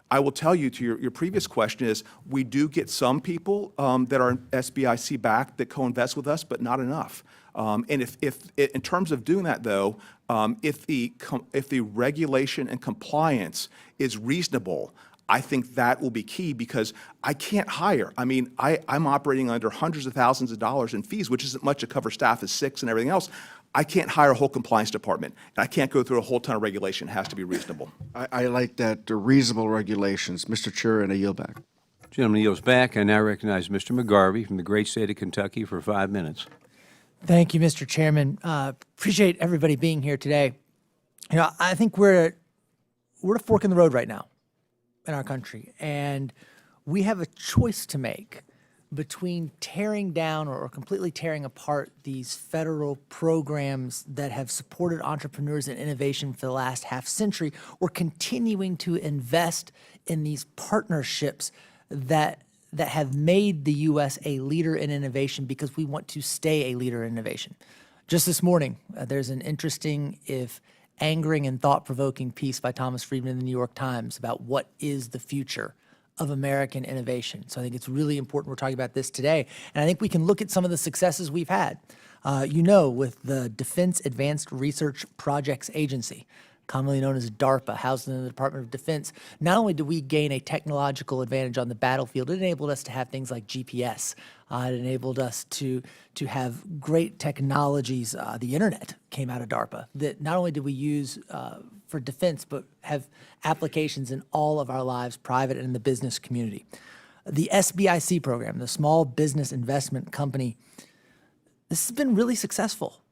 I will tell you, to your previous question, is we do get some people that are SBIC backed that co-invest with us, but not enough. And if in terms of doing that, though, if the regulation and compliance is reasonable, I think that will be key because I can't hire. I mean, I'm operating under hundreds of thousands of dollars in fees, which isn't much to cover staff as 6 and everything else. I can't hire a whole compliance department, and I can't go through a whole ton of regulation. It has to be reasonable. I like that, reasonable regulations. Mr. Chair, and I yield back. Gentleman yields back. I now recognize Mr. McGarvey from the great state of Kentucky for 5 minutes. Thank you, Mr. Chairman. Appreciate everybody being here today. I think we're at a fork in the road right now in our country, and we have a choice to make between tearing down or completely tearing apart these federal programs that have supported entrepreneurs and innovation for the last half century, or continuing to invest in these partnerships that have made the U.S. a leader in innovation because we want to stay a leader in innovation. Just this morning, there's an interesting, if angering and thought-provoking piece by Thomas Friedman in the New York Times about what is the future of American innovation. So I think it's really important we're talking about this today. And I think we can look at some of the successes we've had. With the Defense Advanced Research Projects Agency, commonly known as DARPA, housed in the Department of Defense, not only did we gain a technological advantage on the battlefield, it enabled us to have things like GPS. It enabled us to have great technologies. The internet came out of DARPA that not only did we use for defense, but have applications in all of our lives, private and in the business community. The SBIC program, the Small Business Investment Company, this has been really successful.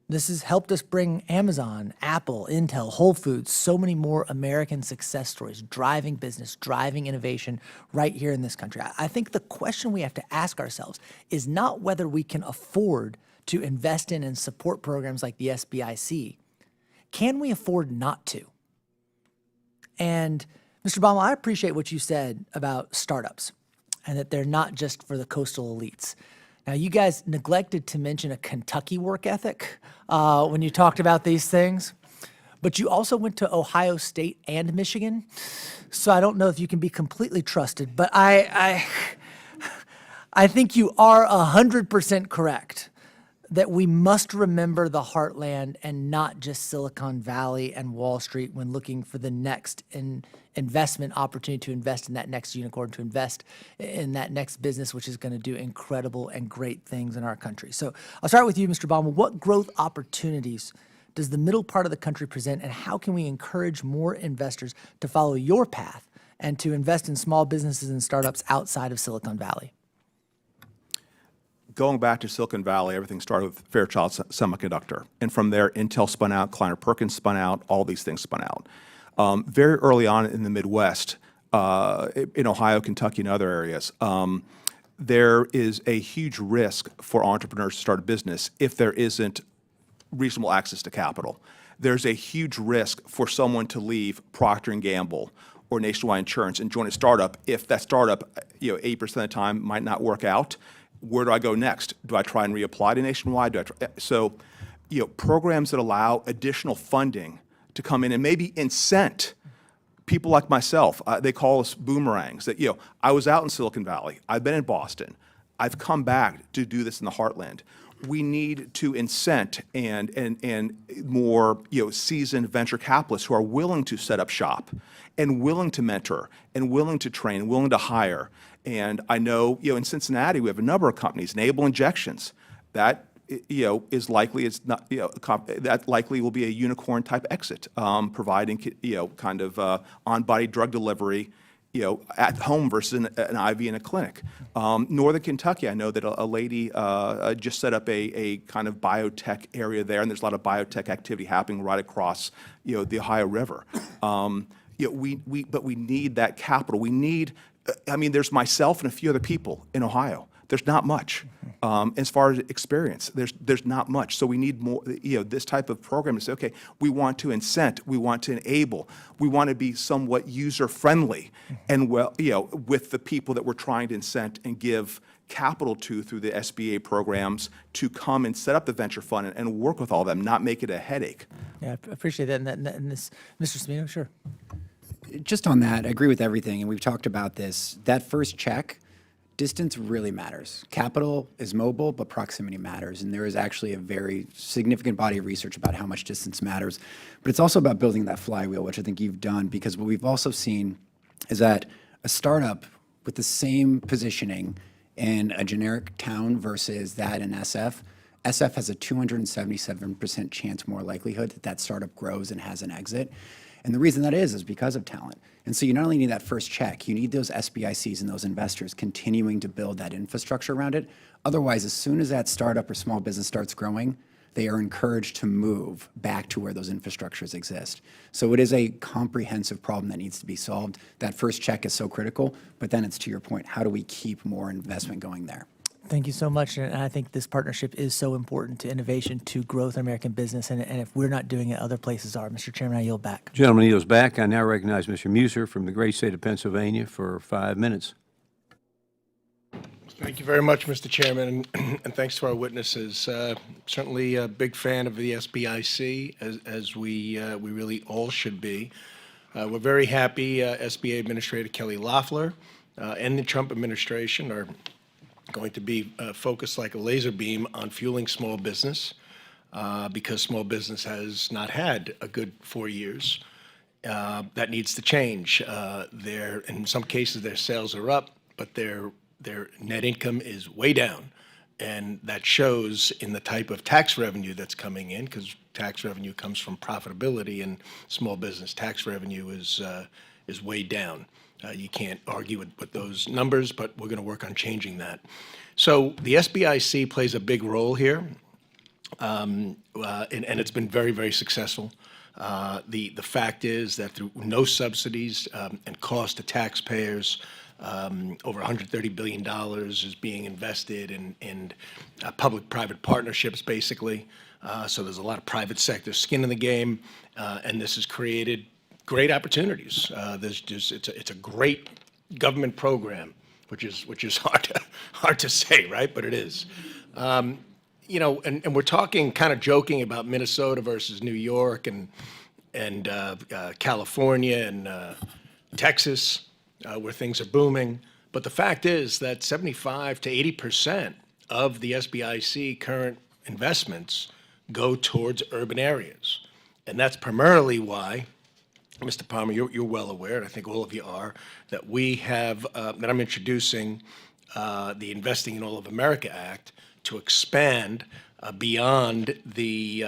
This has helped us bring Amazon, Apple, Intel, Whole Foods, so many more American success stories, driving business, driving innovation right here in this country. I think the question we have to ask ourselves is not whether we can afford to invest in and support programs like the SBIC. Can we afford not to? And Mr. Baumel, I appreciate what you said about startups and that they're not just for the coastal elites. Now, you guys neglected to mention a Kentucky work ethic when you talked about these things, but you also went to Ohio State and Michigan, so I don't know if you can be completely trusted, but I think you are 100% correct that we must remember the heartland and not just Silicon Valley and Wall Street when looking for the next investment opportunity to invest in that next unicorn, to invest in that next business, which is going to do incredible and great things in our country. So I'll start with you, Mr. Baumel. What growth opportunities does the middle part of the country present, and how can we encourage more investors to follow your path and to invest in small businesses and startups outside of Silicon Valley? Going back to Silicon Valley, everything started with Fairchild Semiconductor. And from there, Intel spun out, Kleiner Perkins spun out, all these things spun out. Very early on in the Midwest, in Ohio, Kentucky, and other areas, there is a huge risk for entrepreneurs to start a business if there isn't reasonable access to capital. There's a huge risk for someone to leave Procter & Gamble or Nationwide Insurance and join a startup if that startup, 80% of the time might not work out. Where do I go next? Do I try and reapply to Nationwide? So, programs that allow additional funding to come in and maybe incent people like myself. They call us boomerangs. That I was out in Silicon Valley. I've been in Boston. I've come back to do this in the heartland. We need to incent and more seasoned venture capitalists who are willing to set up shop and willing to mentor and willing to train and willing to hire. And I know, in Cincinnati, we have a number of companies, Enable Injections, that, is likely, it's not, that likely will be a unicorn type exit, providing, kind of on-body drug delivery, at home versus an IV in a clinic. Northern Kentucky, I know that a lady just set up a kind of biotech area there, and there's a lot of biotech activity happening right across, the Ohio River. But we need that capital. We need, there's myself and a few other people in Ohio. There's not much. As far as experience, there's not much. So we need more, this type of program to say, okay, we want to incent, we want to enable, we want to be somewhat user-friendly, and with the people that we're trying to incent and give capital to through the SBA programs to come and set up the venture fund and work with all of them, not make it a headache. Yeah, I appreciate that. And this, Mr. Cimino, sure. Just on that, I agree with everything, and we've talked about this. That first check, distance really matters. Capital is mobile, but proximity matters, and there is actually a very significant body of research about how much distance matters. But it's also about building that flywheel, which I think you've done, because what we've also seen is that a startup with the same positioning in a generic town versus that in SF has a 277% chance more likelihood that that startup grows and has an exit. And the reason that is because of talent. And so you not only need that first check, you need those SBICs and those investors continuing to build that infrastructure around it. Otherwise, as soon as that startup or small business starts growing, they are encouraged to move back to where those infrastructures exist. So it is a comprehensive problem that needs to be solved. That first check is so critical, but then it's to your point, how do we keep more investment going there? Thank you so much. And I think this partnership is so important to innovation, to growth in American business. And if we're not doing it, other places are. Mr. Chairman, I yield back. Gentleman yields back. I now recognize Mr. Muser from the great state of Pennsylvania for 5 minutes. Thank you very much, Mr. Chairman, and thanks to our witnesses. Certainly a big fan of the SBIC, as we really all should be. We're very happy SBA Administrator Kelly Loeffler and the Trump administration are going to be focused like a laser beam on fueling small business. because small business has not had a good 4 years. That needs to change. In some cases, their sales are up, but their net income is way down. And that shows in the type of tax revenue that's coming in, because tax revenue comes from profitability, and small business tax revenue is way down. You can't argue with those numbers, but we're going to work on changing that. So the SBIC plays a big role here, and it's been very, very successful. The fact is that through no subsidies and cost to taxpayers, over $130 billion is being invested in public-private partnerships, basically. So there's a lot of private sector skin in the game, and this has created great opportunities. It's a great government program, which is hard to say, right? But it is. You know, and we're talking, kind of joking about Minnesota versus New York and California and Texas, where things are booming. But the fact is that 75 to 80% of the SBIC current investments go towards urban areas. And that's primarily why, Mr. Palmer, you're well aware, and I think all of you are, that we have, that I'm introducing the Investing in All of America Act to expand beyond the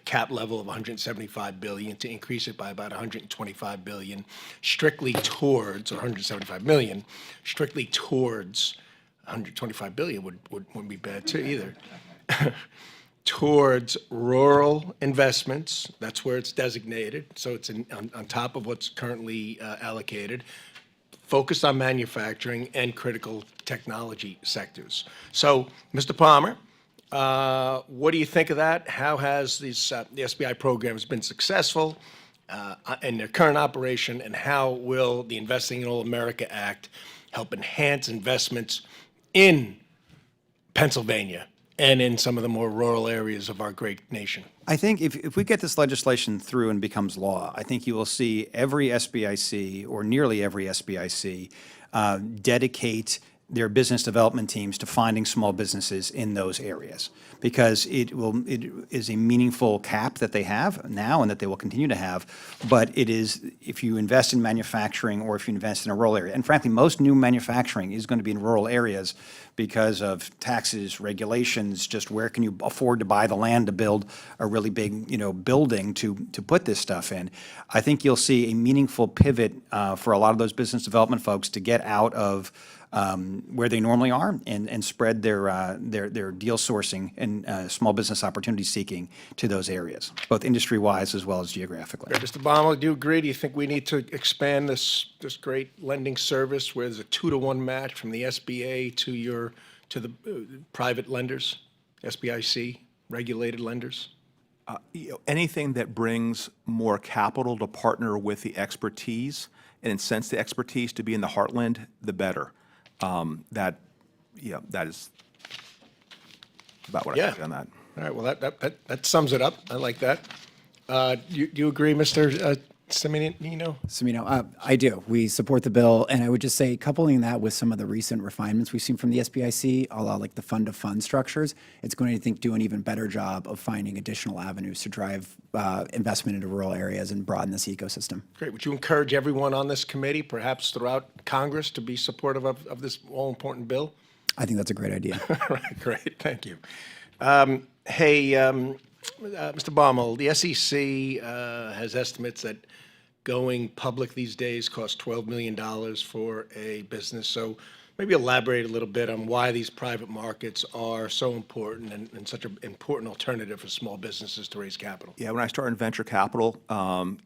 cap level of 175 billion, to increase it by about 125 billion, strictly towards, or 175 million, strictly towards 125 billion wouldn't be bad too either. Towards rural investments. That's where it's designated. So it's on top of what's currently allocated, focused on manufacturing and critical technology sectors. So, Mr. Palmer, what do you think of that? How has the SBI programs been successful in their current operation, and how will the Investing in All America Act help enhance investments in Pennsylvania and in some of the more rural areas of our great nation? I think if we get this legislation through and becomes law, I think you will see every SBIC, or nearly every SBIC, dedicate their business development teams to finding small businesses in those areas, because it is a meaningful cap that they have now and that they will continue to have. But it is, if you invest in manufacturing or if you invest in a rural area, and frankly, most new manufacturing is going to be in rural areas because of taxes, regulations, just where can you afford to buy the land to build a really big, building to put this stuff in. I think you'll see a meaningful pivot for a lot of those business development folks to get out of where they normally are and spread their deal sourcing and small business opportunity seeking to those areas, both industry-wise as well as geographically. Mr. Baumel, do you agree? Do you think we need to expand this great lending service where there's a 2-to-1 match from the SBA to the private lenders, SBIC regulated lenders? Anything that brings more capital to partner with the expertise and incents the expertise to be in the heartland, the better. That is about what I think on that. All right, well, that sums it up. I like that. Do you agree, Mr. Cimino? Cimino, I do. We support the bill, and I would just say, coupling that with some of the recent refinements we've seen from the SBIC, a la like the fund-to-fund structures, it's going to, I think, do an even better job of finding additional avenues to drive investment into rural areas and broaden this ecosystem. Great. Would you encourage everyone on this committee, perhaps throughout Congress, to be supportive of this all-important bill? I think that's a great idea. All right, great. Thank you. Mr. Baumel, the SEC has estimates that going public these days costs $12 million for a business. So maybe elaborate a little bit on why these private markets are so important and such an important alternative for small businesses to raise capital. Yeah, when I started in venture capital,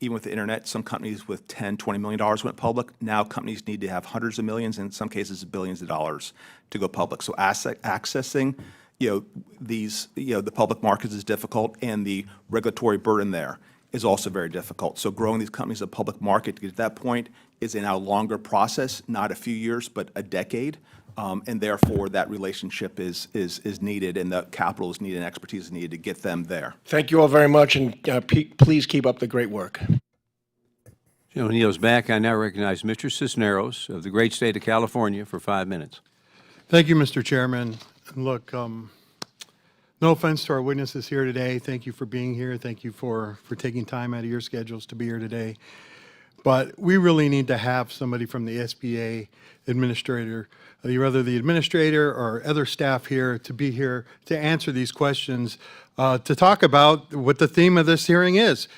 even with the internet, some companies with $10, $20 million went public. Now companies need to have hundreds of millions, and in some cases billions of dollars to go public. So accessing the public markets is difficult, and the regulatory burden there is also very difficult. So growing these companies in the public market to get to that point is a now longer process, not a few years, but a decade. And therefore, that relationship is needed, and the capital is needed and expertise is needed to get them there. Thank you all very much, and please keep up the great work. Gentleman yields back. I now recognize Mr. Cisneros of the great state of California for 5 minutes. Thank you, Mr. Chairman. And look, No offense to our witnesses here today. Thank you for being here. Thank you for taking time out of your schedules to be here today. But we really need to have somebody from the SBA administrator, whether the administrator or other staff here, to be here to answer these questions, to talk about what the theme of this hearing is.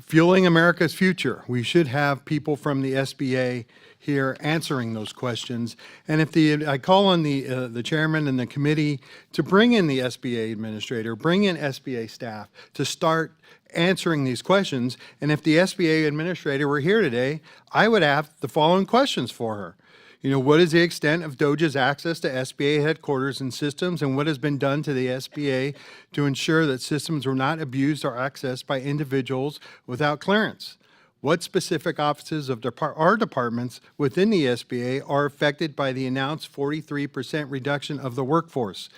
Fueling America's future. We should have people from the SBA here answering those questions. And if I call on the chairman and the committee to bring in the SBA administrator, bring in SBA staff to start answering these questions. And if the SBA administrator were here today, I would have the following questions for her. You know, what is the extent of DOJ's access to SBA headquarters and systems, and what has been done to the SBA to ensure that systems were not abused or accessed by individuals without clearance? What specific offices of our departments within the SBA are affected by the announced 43% reduction of the workforce?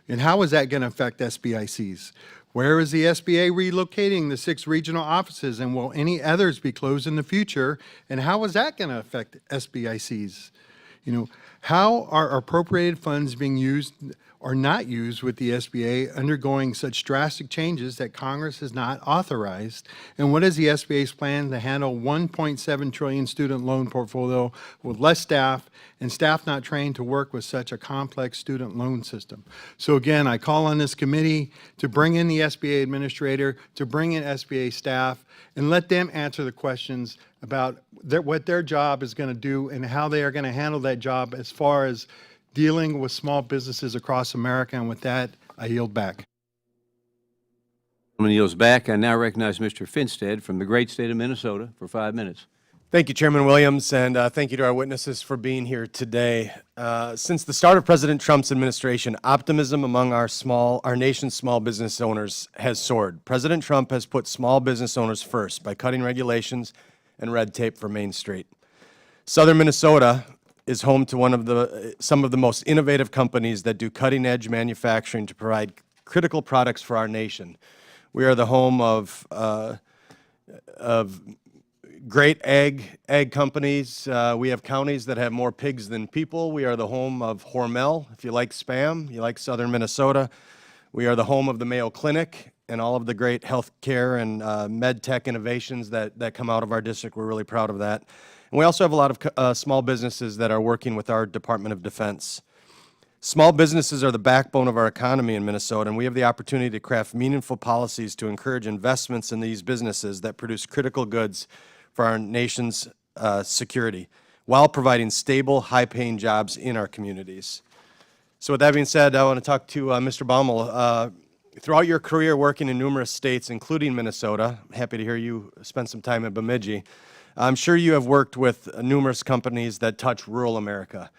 And how is that going to affect SBICs? Where is the SBA relocating the 6 regional offices, and will any others be closed in the future? And how is that going to affect SBICs? You know, how are appropriated funds being used or not used with the SBA undergoing such drastic changes that Congress has not authorized? And what is the SBA's plan to handle 1.7 trillion student loan portfolio with less staff and staff not trained to work with such a complex student loan system? So again, I call on this committee to bring in the SBA administrator, to bring in SBA staff, and let them answer the questions about what their job is going to do and how they are going to handle that job as far as dealing with small businesses across America. And with that, I yield back. Gentleman yields back. I now recognize Mr. Finstead from the great state of Minnesota for 5 minutes. Thank you, Chairman Williams, and thank you to our witnesses for being here today. Since the start of President Trump's administration, optimism among our nation's small business owners has soared. President Trump has put small business owners first by cutting regulations and red tape for Main Street. Southern Minnesota is home to some of the most innovative companies that do cutting-edge manufacturing to provide critical products for our nation. We are the home of great egg companies. We have counties that have more pigs than people. We are the home of Hormel. If you like Spam, you like Southern Minnesota. We are the home of the Mayo Clinic and all of the great health care and med tech innovations that come out of our district. We're really proud of that. And we also have a lot of small businesses that are working with our Department of Defense. Small businesses are the backbone of our economy in Minnesota, and we have the opportunity to craft meaningful policies to encourage investments in these businesses that produce critical goods for our nation's security, while providing stable, high-paying jobs in our communities. So with that being said, I want to talk to Mr. Baumel. Throughout your career working in numerous states, including Minnesota, I'm happy to hear you spend some time in Bemidji, I'm sure you have worked with numerous companies that touch rural America.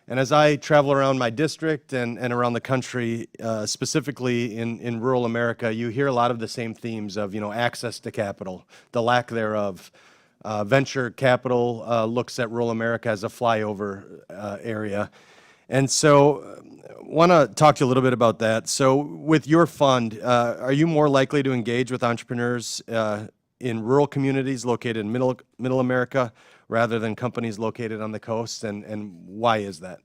And as I travel around my district and around the country, specifically in rural America, you hear a lot of the same themes of, access to capital, the lack thereof. Venture capital looks at rural America as a flyover area. And so I want to talk to you a little bit about that. So with your fund, are you more likely to engage with entrepreneurs in rural communities located in middle America rather than companies located on the coast, and why is that?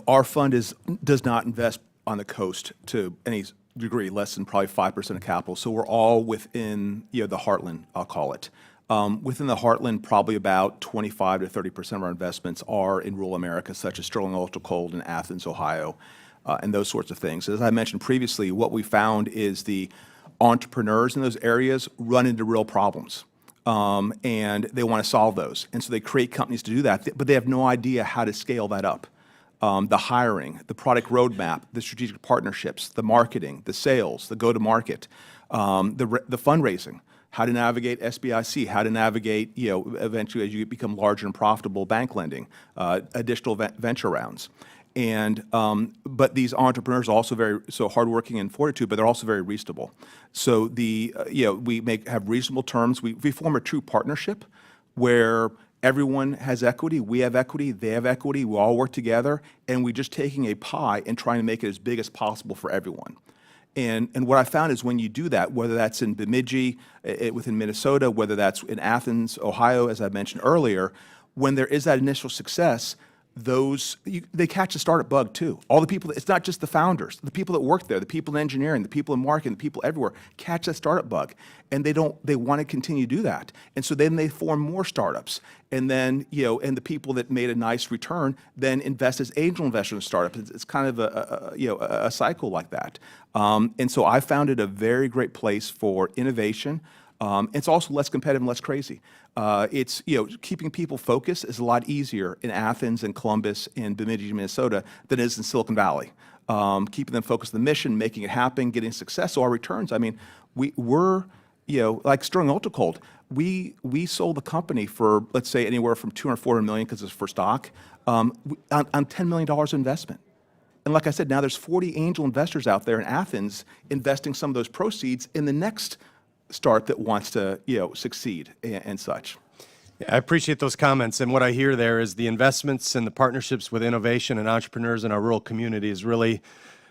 Our fund does not invest on the coast to any degree, less than probably 5% of capital. So we're all within the heartland, I'll call it. Within the heartland, probably about 25 to 30% of our investments are in rural America, such as Sterling Ultra Cold in Athens, Ohio, and those sorts of things. As I mentioned previously, what we found is the entrepreneurs in those areas run into real problems, and they want to solve those. And so they create companies to do that, but they have no idea how to scale that up. The hiring, the product roadmap, the strategic partnerships, the marketing, the sales, the go-to-market, the fundraising, how to navigate SBIC, how to navigate, eventually as you become larger and profitable, bank lending, additional venture rounds. And but these entrepreneurs are also very hardworking and fortitude, but they're also very reasonable. So we have reasonable terms. We form a true partnership where everyone has equity. We have equity. They have equity. We all work together, and we're just taking a pie and trying to make it as big as possible for everyone. And what I found is when you do that, whether that's in Bemidji, within Minnesota, whether that's in Athens, Ohio, as I mentioned earlier, when there is that initial success, they catch the startup bug too. All the people, it's not just the founders, the people that work there, the people in engineering, the people in marketing, the people everywhere catch that startup bug, and they want to continue to do that. And so then they form more startups, and then, and the people that made a nice return then invest as angel investors in startups. It's kind of a cycle like that. And so I found it a very great place for innovation. It's also less competitive and less crazy. It's, keeping people focused is a lot easier in Athens and Columbus and Bemidji, Minnesota than it is in Silicon Valley. Keeping them focused on the mission, making it happen, getting success. So our returns, I mean, we're, like Sterling Ultracold, we sold the company for, let's say, anywhere from $200, $400 million because it's for stock, on $10 million of investment. And like I said, now there's 40 angel investors out there in Athens investing some of those proceeds in the next start that wants to, succeed and such. I appreciate those comments, and what I hear there is the investments and the partnerships with innovation and entrepreneurs in our rural communities really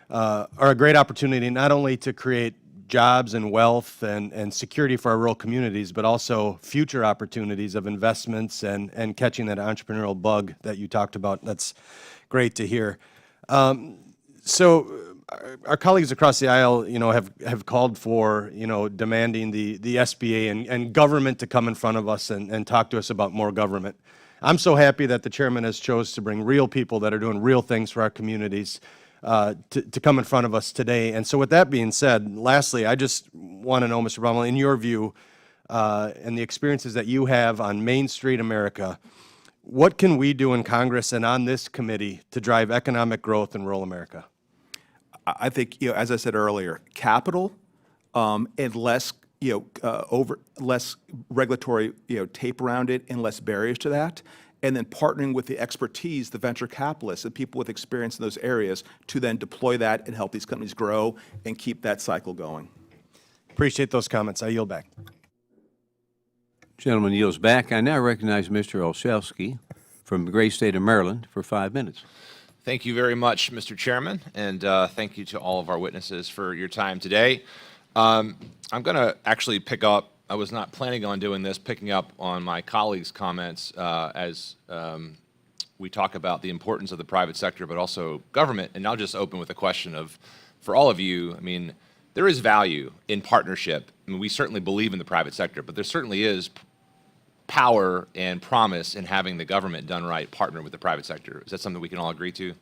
are a great opportunity not only to create jobs and wealth and security for our rural communities, but also future opportunities of investments and catching that entrepreneurial bug that you talked about. That's great to hear. So our colleagues across the aisle, have called for, demanding the SBA and government to come in front of us and talk to us about more government. I'm so happy that the chairman has chose to bring real people that are doing real things for our communities to come in front of us today. And so with that being said, lastly, I just want to know, Mr. Baumel, in your view and the experiences that you have on Main Street America, what can we do in Congress and on this committee to drive economic growth in rural America? I think, as I said earlier, capital and less, less regulatory, tape around it and less barriers to that, and then partnering with the expertise, the venture capitalists, the people with experience in those areas to then deploy that and help these companies grow and keep that cycle going. Appreciate those comments. I yield back. Gentleman yields back. I now recognize Mr. Olszewski from the great state of Maryland for 5 minutes. Thank you very much, Mr. Chairman, and thank you to all of our witnesses for your time today. I'm going to actually pick up, I was not planning on doing this, picking up on my colleagues' comments as we talk about the importance of the private sector, but also government. And I'll just open with a question of, for all of you, I mean, there is value in partnership. I mean, we certainly believe in the private sector, but there certainly is power and promise in having the government done right partner with the private sector. Is that something we can all agree to?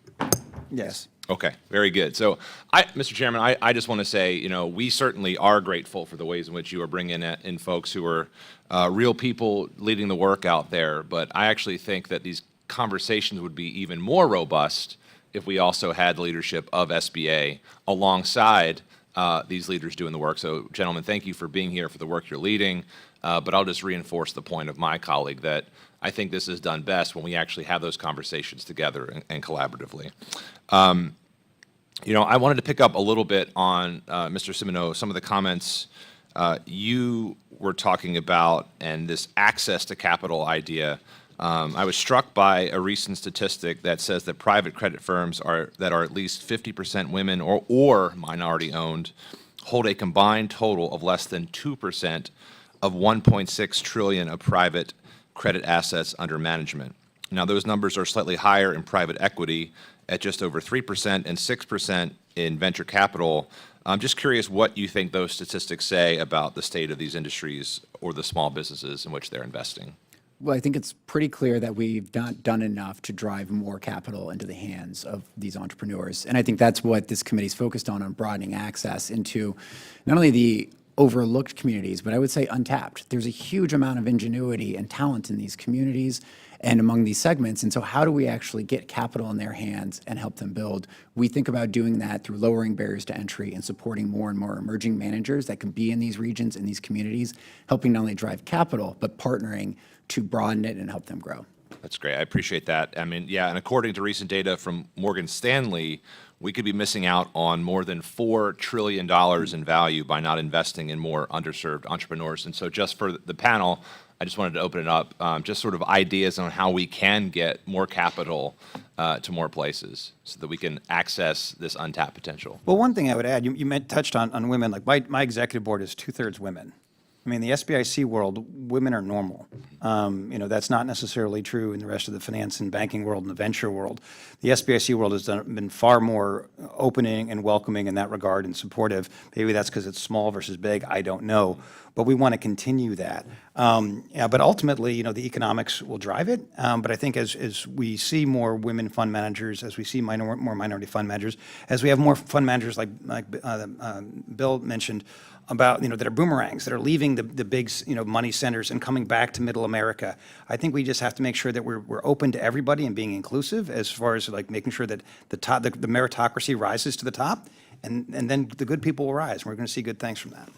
Yes. Okay, very good. So, Mr. Chairman, I just want to say, we certainly are grateful for the ways in which you are bringing in folks who are real people leading the work out there. But I actually think that these conversations would be even more robust if we also had the leadership of SBA alongside these leaders doing the work. So, gentlemen, thank you for being here for the work you're leading. But I'll just reinforce the point of my colleague that I think this is done best when we actually have those conversations together and collaboratively. I wanted to pick up a little bit on, Mr. Cimino, some of the comments you were talking about and this access to capital idea. I was struck by a recent statistic that says that private credit firms that are at least 50% women or minority-owned hold a combined total of less than 2% of $1.6 trillion of private credit assets under management. Now, those numbers are slightly higher in private equity at just over 3% and 6% in venture capital. I'm just curious what you think those statistics say about the state of these industries or the small businesses in which they're investing. Well, I think it's pretty clear that we've not done enough to drive more capital into the hands of these entrepreneurs. And I think that's what this committee's focused on broadening access into not only the overlooked communities, but I would say untapped. There's a huge amount of ingenuity and talent in these communities and among these segments. And so how do we actually get capital in their hands and help them build? We think about doing that through lowering barriers to entry and supporting more and more emerging managers that can be in these regions, in these communities, helping not only drive capital, but partnering to broaden it and help them grow. That's great. I appreciate that. I mean, yeah, and according to recent data from Morgan Stanley, we could be missing out on more than $4 trillion in value by not investing in more underserved entrepreneurs. And so just for the panel, I just wanted to open it up, just sort of ideas on how we can get more capital to more places so that we can access this untapped potential. Well, one thing I would add, you touched on women. Like my executive board is 2/3 women. I mean, the SBIC world, women are normal. That's not necessarily true in the rest of the finance and banking world and the venture world. The SBIC world has been far more opening and welcoming in that regard and supportive. Maybe that's because it's small versus big, I don't know. But we want to continue that. But ultimately, the economics will drive it. But I think as we see more women fund managers, as we see more minority fund managers, as we have more fund managers like Bill mentioned about, that are boomerangs, that are leaving the big, money centers and coming back to middle America. I think we just have to make sure that we're open to everybody and being inclusive as far as like making sure that the meritocracy rises to the top, and then the good people will rise. And we're going to see good things from that.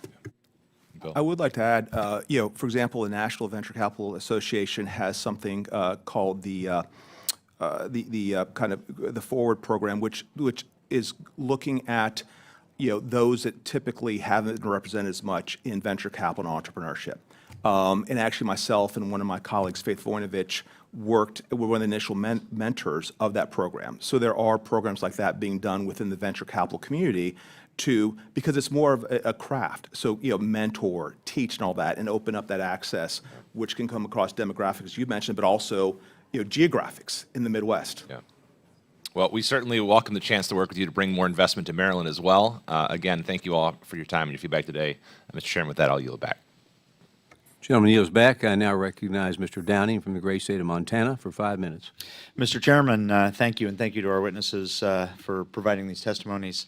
I would like to add, for example, the National Venture Capital Association has something called the kind of the Forward program, which is looking at those that typically haven't been represented as much in venture capital and entrepreneurship. And actually, myself and one of my colleagues, Faith Voinovich, were one of the initial mentors of that program. So there are programs like that being done within the venture capital community because it's more of a craft. So, mentor, teach and all that, and open up that access, which can come across demographics you mentioned, but also, geographics in the Midwest. Yeah. Well, we certainly welcome the chance to work with you to bring more investment to Maryland as well. Again, thank you all for your time and your feedback today. Mr. Chairman, with that, I'll yield back. Gentleman yields back. I now recognize Mr. Downing from the great state of Montana for 5 minutes. Mr. Chairman, thank you, and thank you to our witnesses for providing these testimonies.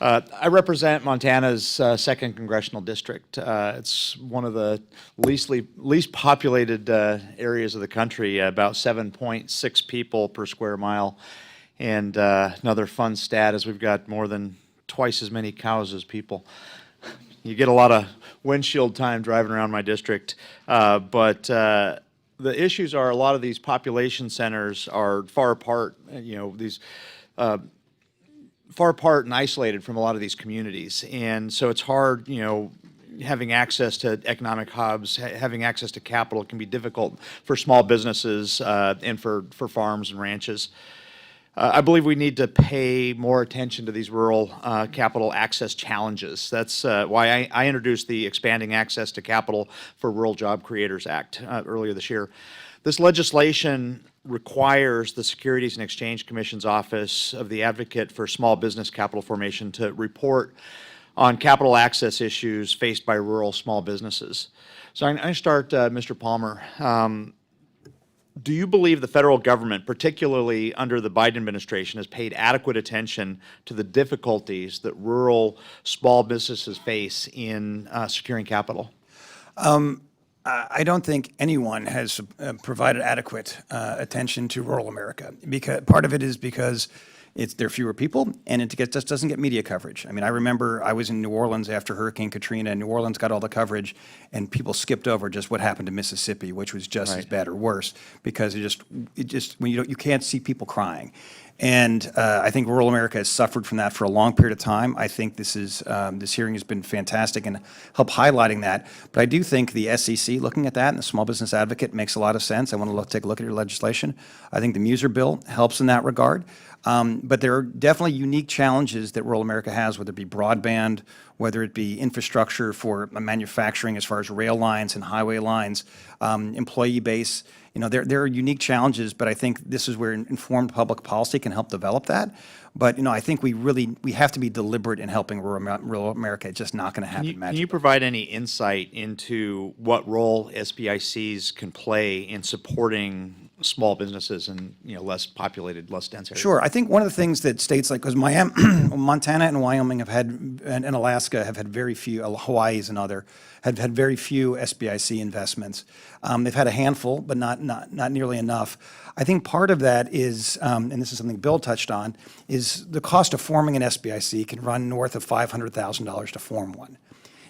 I represent Montana's 2nd Congressional District. It's one of the least populated areas of the country, about 7.6 people per square mile. And another fun stat is we've got more than twice as many cows as people. You get a lot of windshield time driving around my district, but the issues are a lot of these population centers are far apart. Far apart and isolated from a lot of these communities, and so it's hard. Having access to economic hubs, having access to capital can be difficult for small businesses and for farms and ranches. I believe we need to pay more attention to these rural capital access challenges. That's why I introduced the Expanding Access to Capital for Rural Job Creators Act earlier this year. This legislation requires the Securities and Exchange Commission's Office of the Advocate for Small Business Capital Formation to report on capital access issues faced by rural small businesses. So I'm going to start, Mr. Palmer. Do you believe the federal government, particularly under the Biden administration, has paid adequate attention to the difficulties that rural small businesses face in securing capital? I don't think anyone has provided adequate attention to rural America. Because part of it is because there are fewer people, and it just doesn't get media coverage. I mean, I remember I was in New Orleans after Hurricane Katrina, and New Orleans got all the coverage, and people skipped over just what happened to Mississippi, which was just as bad or worse, because when you can't see people crying. And I think rural America has suffered from that for a long period of time. I think this hearing has been fantastic and helped highlighting that. But I do think the SEC looking at that and the Small Business Advocate makes a lot of sense. I want to take a look at your legislation. I think the Muser bill helps in that regard. But there are definitely unique challenges that rural America has, whether it be broadband, whether it be infrastructure for manufacturing as far as rail lines and highway lines, employee base. There are unique challenges, but I think this is where informed public policy can help develop that. But, I think we have to be deliberate in helping rural America. It's just not going to happen magically. Can you provide any insight into what role SBICs can play in supporting small businesses in less populated, less dense areas? Sure. I think one of the things that states like, because Montana and Wyoming have had, and Alaska have had very few, Hawaii is another, have had very few SBIC investments. They've had a handful, but not nearly enough. I think part of that is, and this is something Bill touched on, is the cost of forming an SBIC can run north of $500,000 to form one.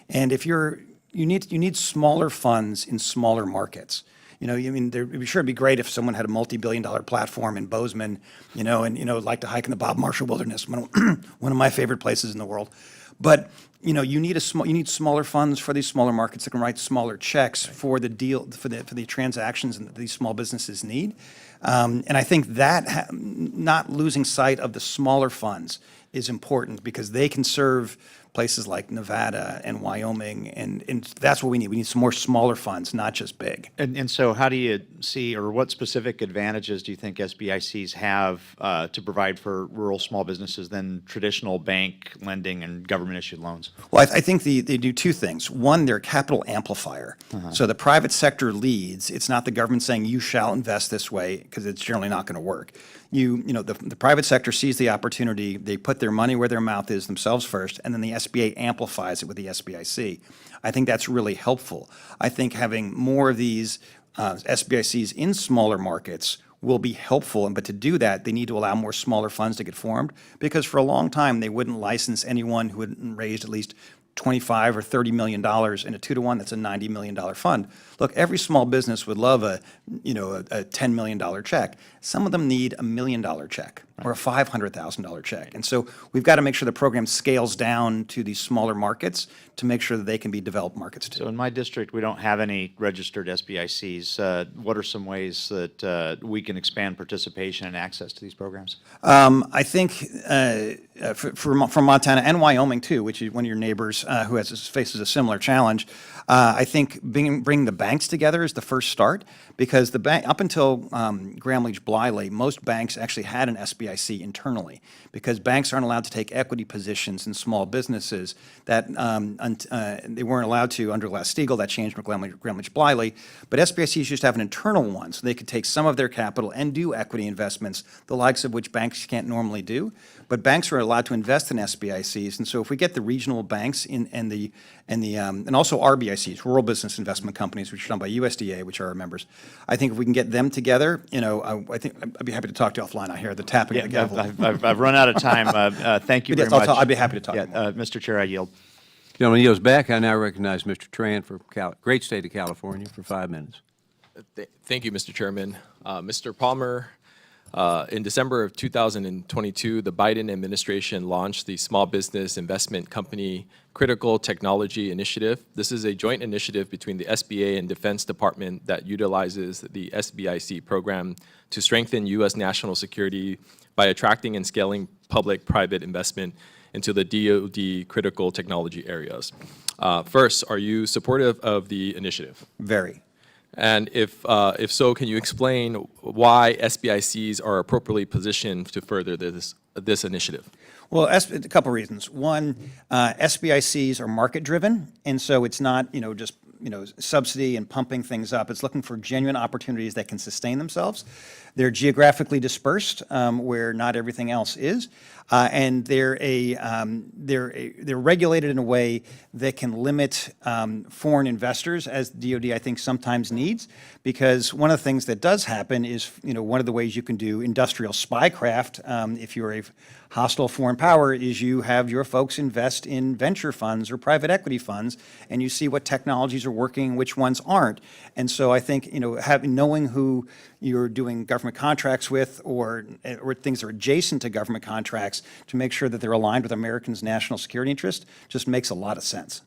And if you need smaller funds in smaller markets. It'd be great if someone had a multi-billion-dollar platform in Bozeman, and like to hike in the Bob Marshall Wilderness, one of my favorite places in the world. But you need smaller funds for these smaller markets that can write smaller checks for the transactions that these small businesses need. And I think that not losing sight of the smaller funds is important because they can serve places like Nevada and Wyoming, and that's what we need. We need some more smaller funds, not just big. And so how do you see, or what specific advantages do you think SBICs have to provide for rural small businesses than traditional bank lending and government-issued loans? Well, I think they do two things. One, they're a capital amplifier. So the private sector leads. It's not the government saying you shall invest this way, because it's generally not going to work. The private sector sees the opportunity, they put their money where their mouth is themselves first, and then the SBA amplifies it with the SBIC. I think that's really helpful. I think having more of these SBICs in smaller markets will be helpful, but to do that, they need to allow more smaller funds to get formed, because for a long time, they wouldn't license anyone who hadn't raised at least $25 or $30 million in a 2-to-1, that's a $90 million fund. Look, every small business would love a $10 million check. Some of them need $1 million check or a $500,000 check. And so we've got to make sure the program scales down to these smaller markets to make sure that they can be developed markets too. So in my district, we don't have any registered SBICs. What are some ways that we can expand participation and access to these programs? I think from Montana and Wyoming too, which is one of your neighbors who faces a similar challenge, I think bringing the banks together is the first start, because the bank up until Gramm-Leach-Bliley, most banks actually had an SBIC internally, because banks aren't allowed to take equity positions in small businesses that they weren't allowed to under Glass-Steagall. That changed with Gramm-Leach-Bliley, but SBICs used to have an internal one, so they could take some of their capital and do equity investments, the likes of which banks can't normally do. But banks are allowed to invest in SBICs, and so if we get the regional banks and also RBICs, Rural Business Investment Companies, which are done by USDA, which are our members, I think if we can get them together, I think I'd be happy to talk to you offline. I hear the tapping of the gavel. I've run out of time. Thank you Yes, very much. I'd be happy to talk more. Mr. Chair, I yield. Gentleman yields back. I now recognize Mr. Tran for great state of California for 5 minutes. Thank you, Mr. Chairman. Mr. Palmer, in December of 2022, the Biden administration launched the Small Business Investment Company Critical Technology Initiative. This is a joint initiative between the SBA and Defense Department that utilizes the SBIC program to strengthen U.S. national security by attracting and scaling public-private investment into the DoD critical technology areas. First, are you supportive of the initiative? Very. And if so, can you explain why SBICs are appropriately positioned to further this initiative? Well, a couple reasons. One, SBICs are market-driven, and so it's not just subsidy and pumping things up. It's looking for genuine opportunities that can sustain themselves. They're geographically dispersed, where not everything else is, and they're regulated in a way that can limit foreign investors, as DoD I think sometimes needs, because one of the things that does happen is one of the ways you can do industrial spycraft if you're a hostile foreign power is you have your folks invest in venture funds or private equity funds, and you see what technologies are working, which ones aren't. And so I think knowing who you're doing government contracts with, or things that are adjacent to government contracts, to make sure that they're aligned with Americans' national security interest, just makes a lot of sense.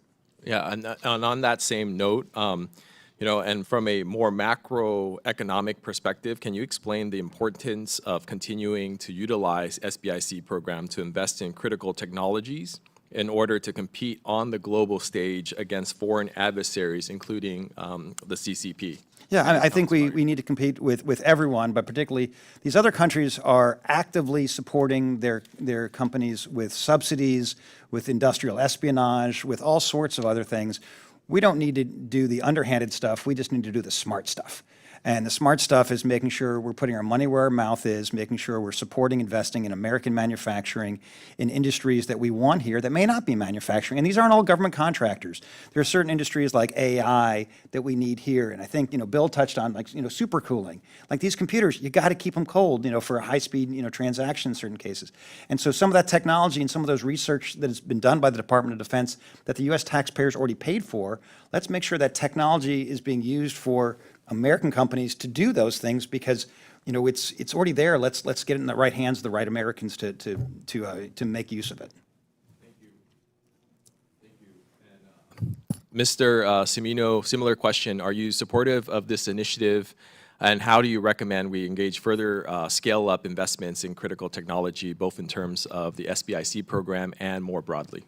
Yeah, and on that same note, and from a more macroeconomic perspective, can you explain the importance of continuing to utilize SBIC program to invest in critical technologies in order to compete on the global stage against foreign adversaries, including the CCP? Yeah, I think we need to compete with everyone, but particularly these other countries are actively supporting their companies with subsidies, with industrial espionage, with all sorts of other things. We don't need to do the underhanded stuff. We just need to do the smart stuff. And the smart stuff is making sure we're putting our money where our mouth is, making sure we're supporting investing in American manufacturing, in industries that we want here that may not be manufacturing. And these aren't all government contractors. There are certain industries like AI that we need here. And I think, Bill touched on supercooling. Like these computers, you got to keep them cold, for a high-speed, transaction in certain cases. And so some of that technology and some of those research that has been done by the Department of Defense that the U.S. taxpayers already paid for, let's make sure that technology is being used for American companies to do those things, because it's already there. Let's get it in the right hands of the right Americans to make use of it. Thank you. And, Mr. Cimino, similar question. Are you supportive of this initiative, and how do you recommend we engage further scale-up investments in critical technology, both in terms of the SBIC program and more broadly?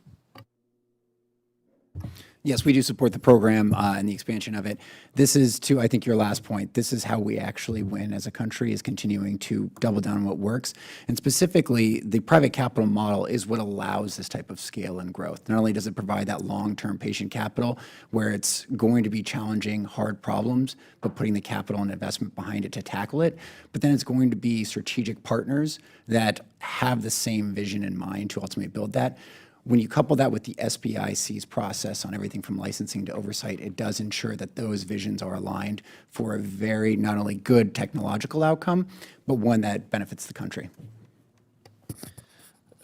Yes, we do support the program and the expansion of it. This is, to, I think, your last point, this is how we actually win as a country, is continuing to double down on what works. And specifically, the private capital model is what allows this type of scale and growth. Not only does it provide that long-term patient capital, where it's going to be challenging, hard problems, but putting the capital and investment behind it to tackle it, but then it's going to be strategic partners that have the same vision in mind to ultimately build that. When you couple that with the SBIC's process on everything from licensing to oversight, it does ensure that those visions are aligned for a very not only good technological outcome, but one that benefits the country.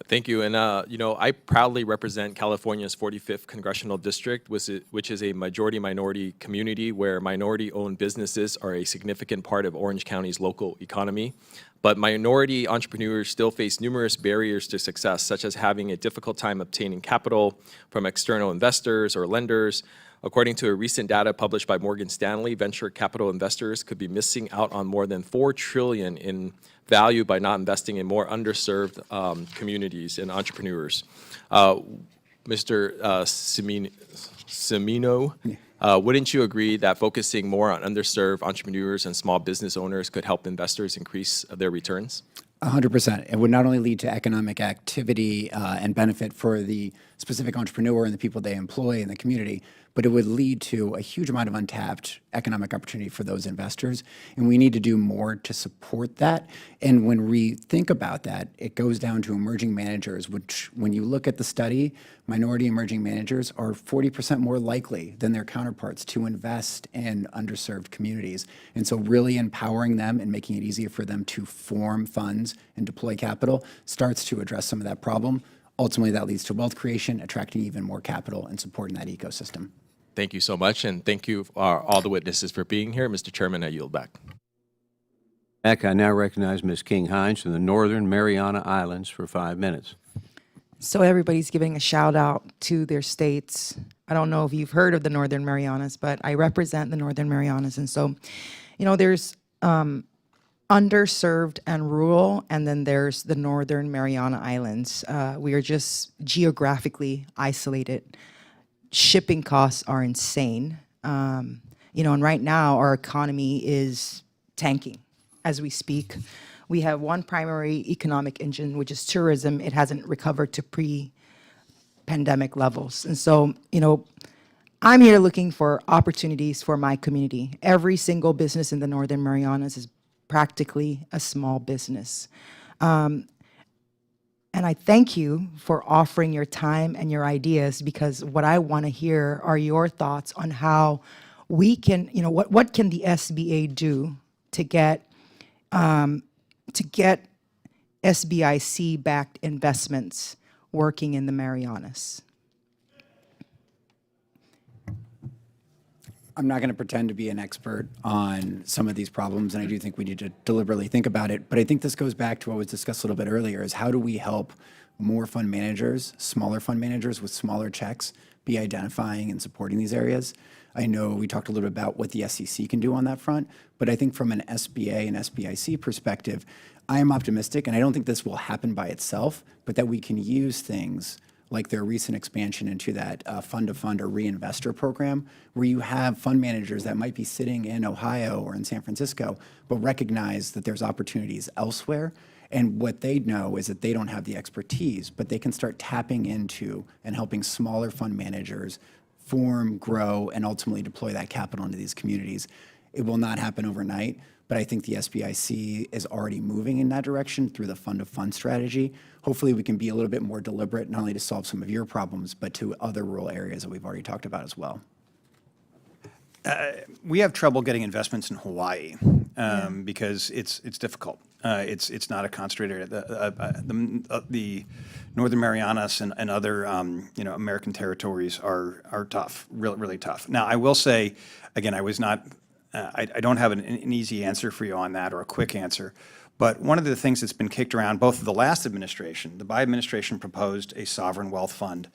Thank you. And, I proudly represent California's 45th Congressional District, which is a majority-minority community where minority-owned businesses are a significant part of Orange County's local economy. But minority entrepreneurs still face numerous barriers to success, such as having a difficult time obtaining capital from external investors or lenders. According to a recent data published by Morgan Stanley, venture capital investors could be missing out on more than $4 trillion in value by not investing in more underserved communities and entrepreneurs. Mr. Cimino, wouldn't you agree that focusing more on underserved entrepreneurs and small business owners could help investors increase their returns? 100%. It would not only lead to economic activity and benefit for the specific entrepreneur and the people they employ in the community, but it would lead to a huge amount of untapped economic opportunity for those investors. And we need to do more to support that. And when we think about that, it goes down to emerging managers, which when you look at the study, minority emerging managers are 40% more likely than their counterparts to invest in underserved communities. And so really empowering them and making it easier for them to form funds and deploy capital starts to address some of that problem. Ultimately, that leads to wealth creation, attracting even more capital and supporting that ecosystem. Thank you so much, and thank you all the witnesses for being here. Mr. Chairman, I yield back. I now recognize Ms. King-Hines from the Northern Mariana Islands for 5 minutes. So everybody's giving a shout out to their states. I don't know if you've heard of the Northern Marianas, but I represent the Northern Marianas. And so, there's underserved and rural, and then there's the Northern Mariana Islands. We are just geographically isolated. Shipping costs are insane. And right now our economy is tanking as we speak. We have one primary economic engine, which is tourism. It hasn't recovered to pre-pandemic levels. And so, I'm here looking for opportunities for my community. Every single business in the Northern Marianas is practically a small business. And I thank you for offering your time and your ideas, because what I want to hear are your thoughts on how we can, what can the SBA do to get SBIC-backed investments working in the Marianas? I'm not going to pretend to be an expert on some of these problems, and I do think we need to deliberately think about it. But I think this goes back to what was discussed a little bit earlier, is how do we help more fund managers, smaller fund managers with smaller checks, be identifying and supporting these areas? I know we talked a little bit about what the SEC can do on that front, but I think from an SBA and SBIC perspective, I am optimistic, and I don't think this will happen by itself, but that we can use things like their recent expansion into that fund-to-fund or reinvestor program, where you have fund managers that might be sitting in Ohio or in San Francisco, but recognize that there's opportunities elsewhere. And what they know is that they don't have the expertise, but they can start tapping into and helping smaller fund managers form, grow, and ultimately deploy that capital into these communities. It will not happen overnight, but I think the SBIC is already moving in that direction through the fund-to-fund strategy. Hopefully we can be a little bit more deliberate, not only to solve some of your problems, but to other rural areas that we've already talked about as well. We have trouble getting investments in Hawaii because it's difficult. It's not a concentrated area. The Northern Marianas and other American territories are tough, really tough. Now I will say, again, I don't have an easy answer for you on that, or a quick answer. But one of the things that's been kicked around, both of the last administration, the Biden administration proposed a sovereign wealth fund.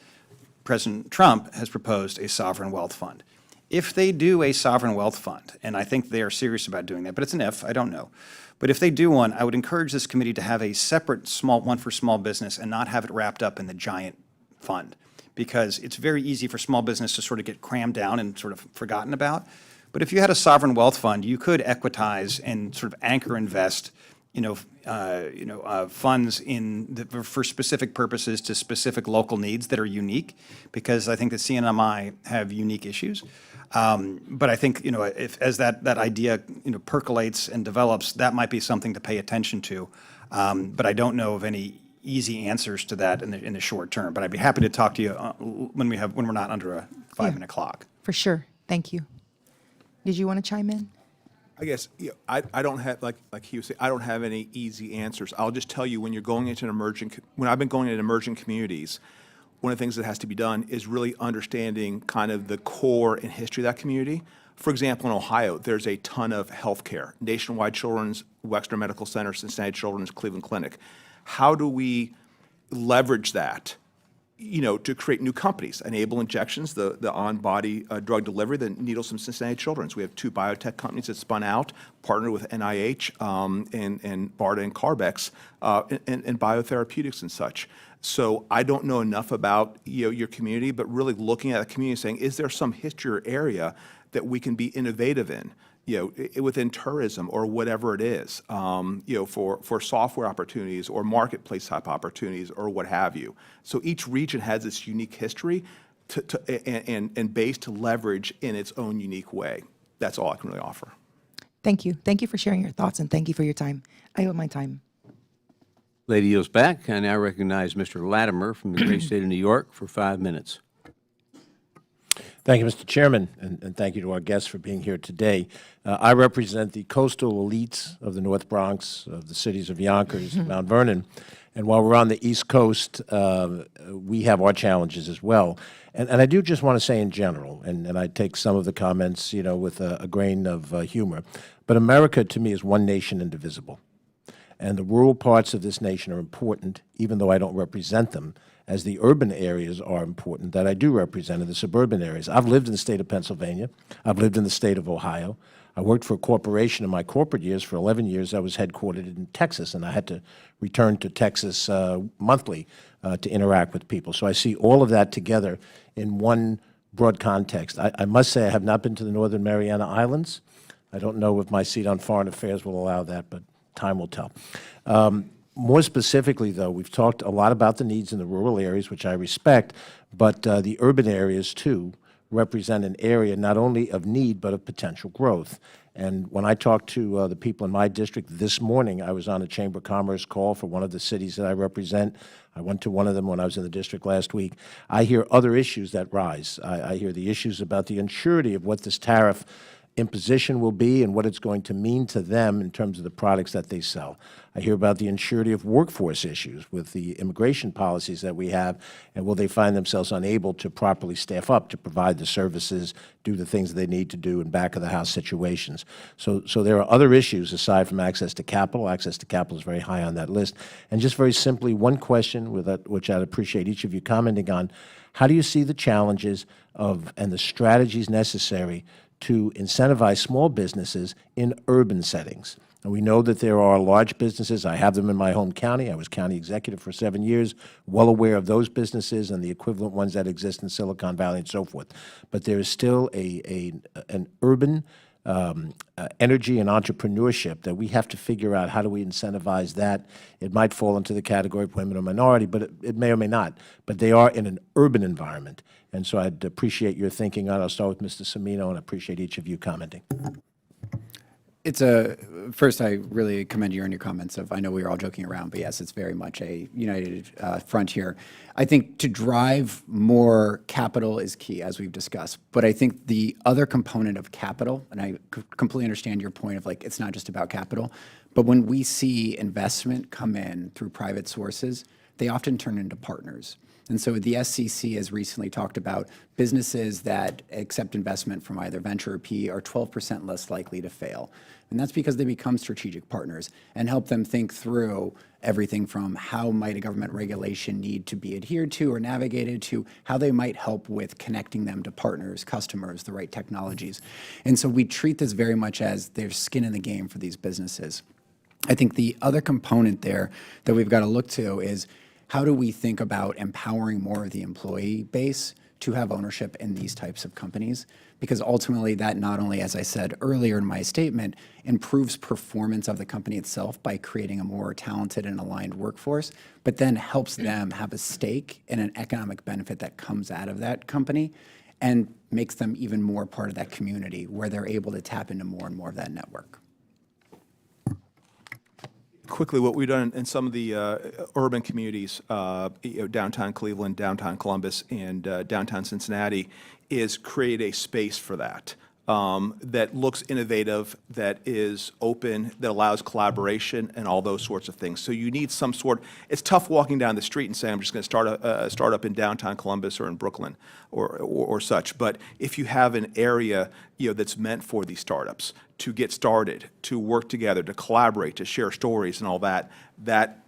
President Trump has proposed a sovereign wealth fund. If they do a sovereign wealth fund, and I think they are serious about doing that, but it's an if, I don't know. But if they do one, I would encourage this committee to have a separate small one for small business and not have it wrapped up in the giant fund. because it's very easy for small business to sort of get crammed down and sort of forgotten about. But if you had a sovereign wealth fund, you could equitize and sort of anchor invest, funds for specific purposes to specific local needs that are unique, because I think the CNMI have unique issues. But I think, as that idea, percolates and develops, that might be something to pay attention to. But I don't know of any easy answers to that in the short term. But I'd be happy to talk to you when we're not under a 5-minute clock. For sure. Thank you. Did you want to chime in? I guess I don't have, like he was saying, I don't have any easy answers. I'll just tell you, when you're going into when I've been going into emerging communities, one of the things that has to be done is really understanding kind of the core and history of that community. For example, in Ohio, there's a ton of healthcare. Nationwide Children's, Wexner Medical Center, Cincinnati Children's, Cleveland Clinic. How do we leverage that, to create new companies? Enable Injections, the on-body drug delivery, the needles from Cincinnati Children's. We have 2 biotech companies that spun out, partnered with NIH and BARDA and Carbex and biotherapeutics and such. So I don't know enough about your community, but really looking at a community saying, is there some history or area that we can be innovative in? Within tourism or whatever it is, for software opportunities or marketplace type opportunities or what have you. So each region has its unique history and base to leverage in its own unique way. That's all I can really offer. Thank you. Thank you for sharing your thoughts, and thank you for your time. I yield my time. Lady yields back. I now recognize Mr. Latimer from the great state of New York for 5 minutes. Thank you, Mr. Chairman, and thank you to our guests for being here today. I represent the coastal elites of the North Bronx, of the cities of Yonkers, Mount Vernon, and while we're on the East Coast, we have our challenges as well. And I do just want to say in general, and I take some of the comments, with a grain of humor, but America to me is one nation indivisible. And the rural parts of this nation are important, even though I don't represent them, as the urban areas are important that I do represent in the suburban areas. I've lived in the state of Pennsylvania. I've lived in the state of Ohio. I worked for a corporation in my corporate years. For 11 years, I was headquartered in Texas, and I had to return to Texas monthly to interact with people. So I see all of that together in one broad context. I must say I have not been to the Northern Mariana Islands. I don't know if my seat on Foreign Affairs will allow that, but time will tell. More specifically, though, we've talked a lot about the needs in the rural areas, which I respect, but the urban areas, too, represent an area not only of need but of potential growth. And when I talked to the people in my district this morning, I was on a Chamber of Commerce call for one of the cities that I represent. I went to one of them when I was in the district last week. I hear other issues that rise. I hear the issues about the insurity of what this tariff imposition will be and what it's going to mean to them in terms of the products that they sell. I hear about the insurity of workforce issues with the immigration policies that we have, and will they find themselves unable to properly staff up to provide the services, do the things they need to do in back-of-the-house situations. So there are other issues aside from access to capital. Access to capital is very high on that list. And just very simply, one question which I'd appreciate each of you commenting on: how do you see the challenges and the strategies necessary to incentivize small businesses in urban settings? And we know that there are large businesses. I have them in my home county. I was county executive for 7 years, well aware of those businesses and the equivalent ones that exist in Silicon Valley and so forth. But there is still an urban energy and entrepreneurship that we have to figure out how do we incentivize that. It might fall into the category of women or minority, but it may or may not. But they are in an urban environment. And so I'd appreciate your thinking on it. I'll start with Mr. Cimino, and I appreciate each of you commenting. First, I really commend you on your comments of, I know we were all joking around, but yes, it's very much a united front here. I think to drive more capital is key, as we've discussed. But I think the other component of capital, and I completely understand your point of it's not just about capital, but when we see investment come in through private sources, they often turn into partners. And so the SCC has recently talked about businesses that accept investment from either venture or PE are 12% less likely to fail. And that's because they become strategic partners and help them think through everything from how might a government regulation need to be adhered to or navigated to how they might help with connecting them to partners, customers, the right technologies. And so we treat this very much as there's skin in the game for these businesses. I think the other component there that we've got to look to is how do we think about empowering more of the employee base to have ownership in these types of companies? Because ultimately that not only, as I said earlier in my statement, improves performance of the company itself by creating a more talented and aligned workforce, but then helps them have a stake in an economic benefit that comes out of that company and makes them even more part of that community where they're able to tap into more and more of that network. Quickly, what we've done in some of the urban communities, downtown Cleveland, downtown Columbus, and downtown Cincinnati, is create a space for that that looks innovative, that is open, that allows collaboration and all those sorts of things. So you need some sort. It's tough walking down the street and saying, I'm just going to start a startup in downtown Columbus or in Brooklyn or such. But if you have an area that's meant for these startups to get started, to work together, to collaborate, to share stories and all that, that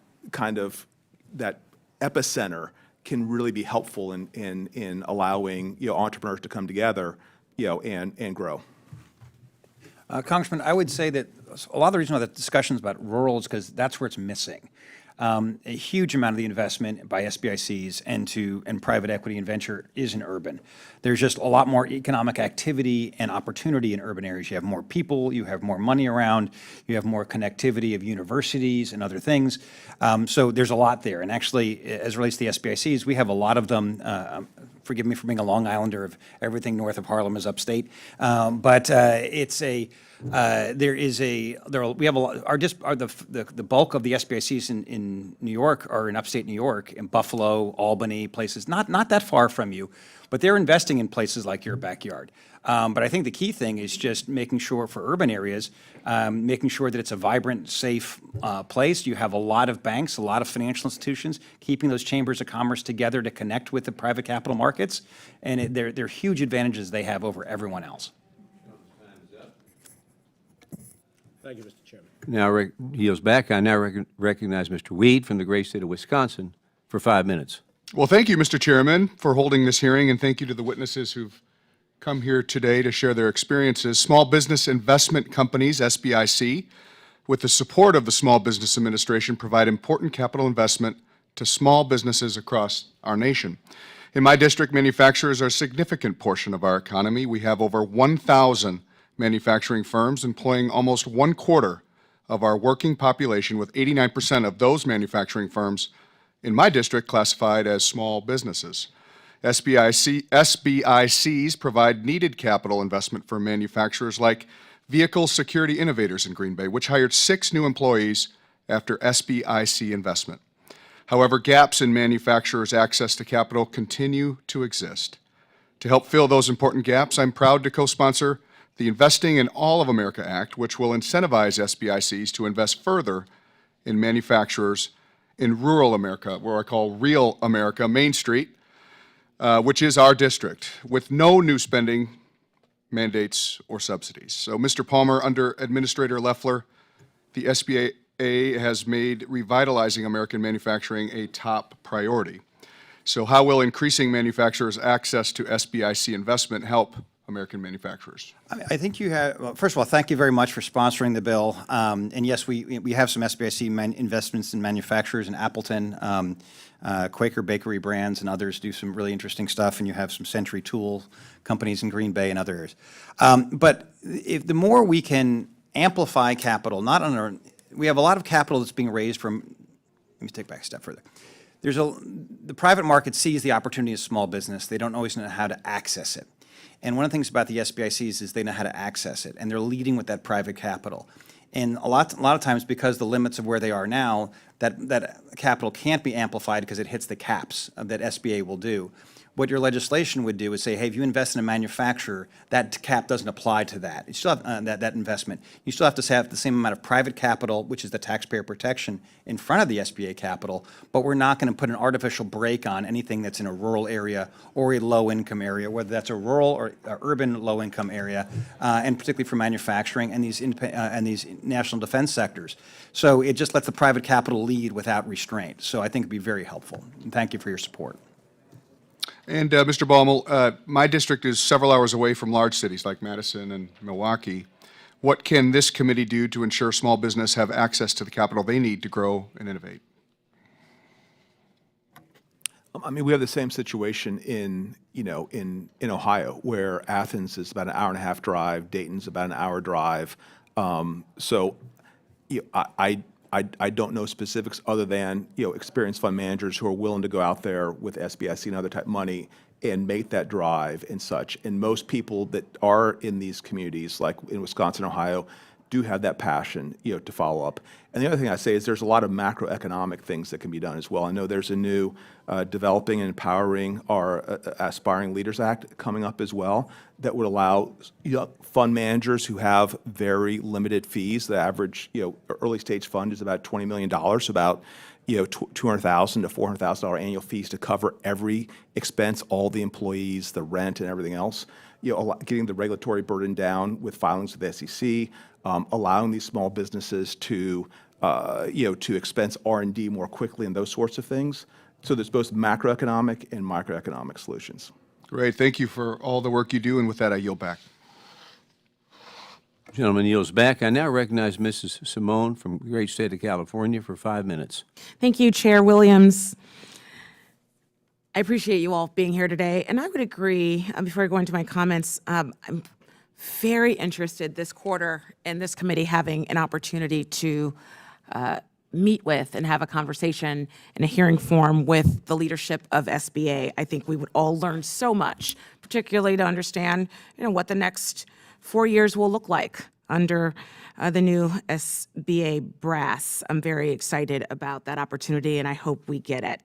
epicenter can really be helpful in allowing entrepreneurs to come together and grow. Congressman, I would say that a lot of the reason why the discussion is about rural is because that's where it's missing. A huge amount of the investment by SBICs and private equity and venture is in urban. There's just a lot more economic activity and opportunity in urban areas. You have more people, you have more money around, you have more connectivity of universities and other things. So there's a lot there. And actually, as it relates to the SBICs, we have a lot of them. Forgive me for being a Long Islander. Of everything north of Harlem is upstate, but it's a. We have a lot. The bulk of the SBICs in New York are in upstate New York, in Buffalo, Albany, places not that far from you, but they're investing in places like your backyard. But I think the key thing is just making sure for urban areas, making sure that it's a vibrant, safe place. You have a lot of banks, a lot of financial institutions, keeping those chambers of commerce together to connect with the private capital markets, and there are huge advantages they have over everyone else. Thank you, Mr. Chairman. Now yields back. I now recognize Mr. Weed from the great state of Wisconsin for 5 minutes. Well, thank you, Mr. Chairman, for holding this hearing, and thank you to the witnesses who've come here today to share their experiences. Small Business Investment Companies, SBIC, with the support of the Small Business Administration, provide important capital investment to small businesses across our nation. In my district, manufacturers are a significant portion of our economy. We have over 1,000 manufacturing firms employing almost 1/4 of our working population, with 89% of those manufacturing firms in my district classified as small businesses. SBICs provide needed capital investment for manufacturers like Vehicle Security Innovators in Green Bay, which hired 6 new employees after SBIC investment. However, gaps in manufacturers' access to capital continue to exist. To help fill those important gaps, I'm proud to co-sponsor the Investing in All of America Act, which will incentivize SBICs to invest further in manufacturers in rural America, where I call Real America, Main Street, which is our district, with no new spending mandates or subsidies. So, Mr. Palmer, under Administrator Loeffler, the SBA has made revitalizing American manufacturing a top priority. So how will increasing manufacturers' access to SBIC investment help American manufacturers? I think you have, well, first of all, thank you very much for sponsoring the bill. And yes, we have some SBIC investments in manufacturers in Appleton. Quaker Bakery Brands and others do some really interesting stuff, and you have some Century Tool companies in Green Bay and other areas. But if the more we can amplify capital, we have a lot of capital that's being raised from, let me take back a step further. The private market sees the opportunity as small business. They don't always know how to access it. And one of the things about the SBICs is they know how to access it, and they're leading with that private capital. And a lot of times, because the limits of where they are now, that capital can't be amplified because it hits the caps that SBA will do. What your legislation would do is say, hey, if you invest in a manufacturer, that cap doesn't apply to that. You still have that investment. You still have to have the same amount of private capital, which is the taxpayer protection, in front of the SBA capital, but we're not going to put an artificial brake on anything that's in a rural area or a low-income area, whether that's a rural or urban low-income area, and particularly for manufacturing and these national defense sectors. So it just lets the private capital lead without restraint. So I think it'd be very helpful. And thank you for your support. And Mr. Baumel, my district is several hours away from large cities like Madison and Milwaukee. What can this committee do to ensure small business have access to the capital they need to grow and innovate? I mean, we have the same situation in Ohio, where Athens is about an hour and a half drive, Dayton's about an hour drive. So I don't know specifics other than, experienced fund managers who are willing to go out there with SBIC and other type money and make that drive and such. And most people that are in these communities, like in Wisconsin, Ohio, do have that passion, to follow up. And the other thing I say is there's a lot of macroeconomic things that can be done as well. I know there's a new Developing and Empowering Our Aspiring Leaders Act coming up as well that would allow fund managers who have very limited fees. The average early stage fund is about $20 million, so about $200,000 to $400,000 annual fees to cover every expense, all the employees, the rent, and everything else. Getting the regulatory burden down with filings with the SEC, allowing these small businesses to expense R&D more quickly and those sorts of things. So there's both macroeconomic and microeconomic solutions. Great. Thank you for all the work you do. And with that, I yield back. Gentleman yields back. I now recognize Mrs. Simone from the great state of California for 5 minutes. Thank you, Chair Williams. I appreciate you all being here today. And I would agree, before I go into my comments, I'm very interested this quarter in this committee having an opportunity to meet with and have a conversation in a hearing form with the leadership of SBA. I think we would all learn so much, particularly to understand, what the next 4 years will look like under the new SBA brass. I'm very excited about that opportunity, and I hope we get it.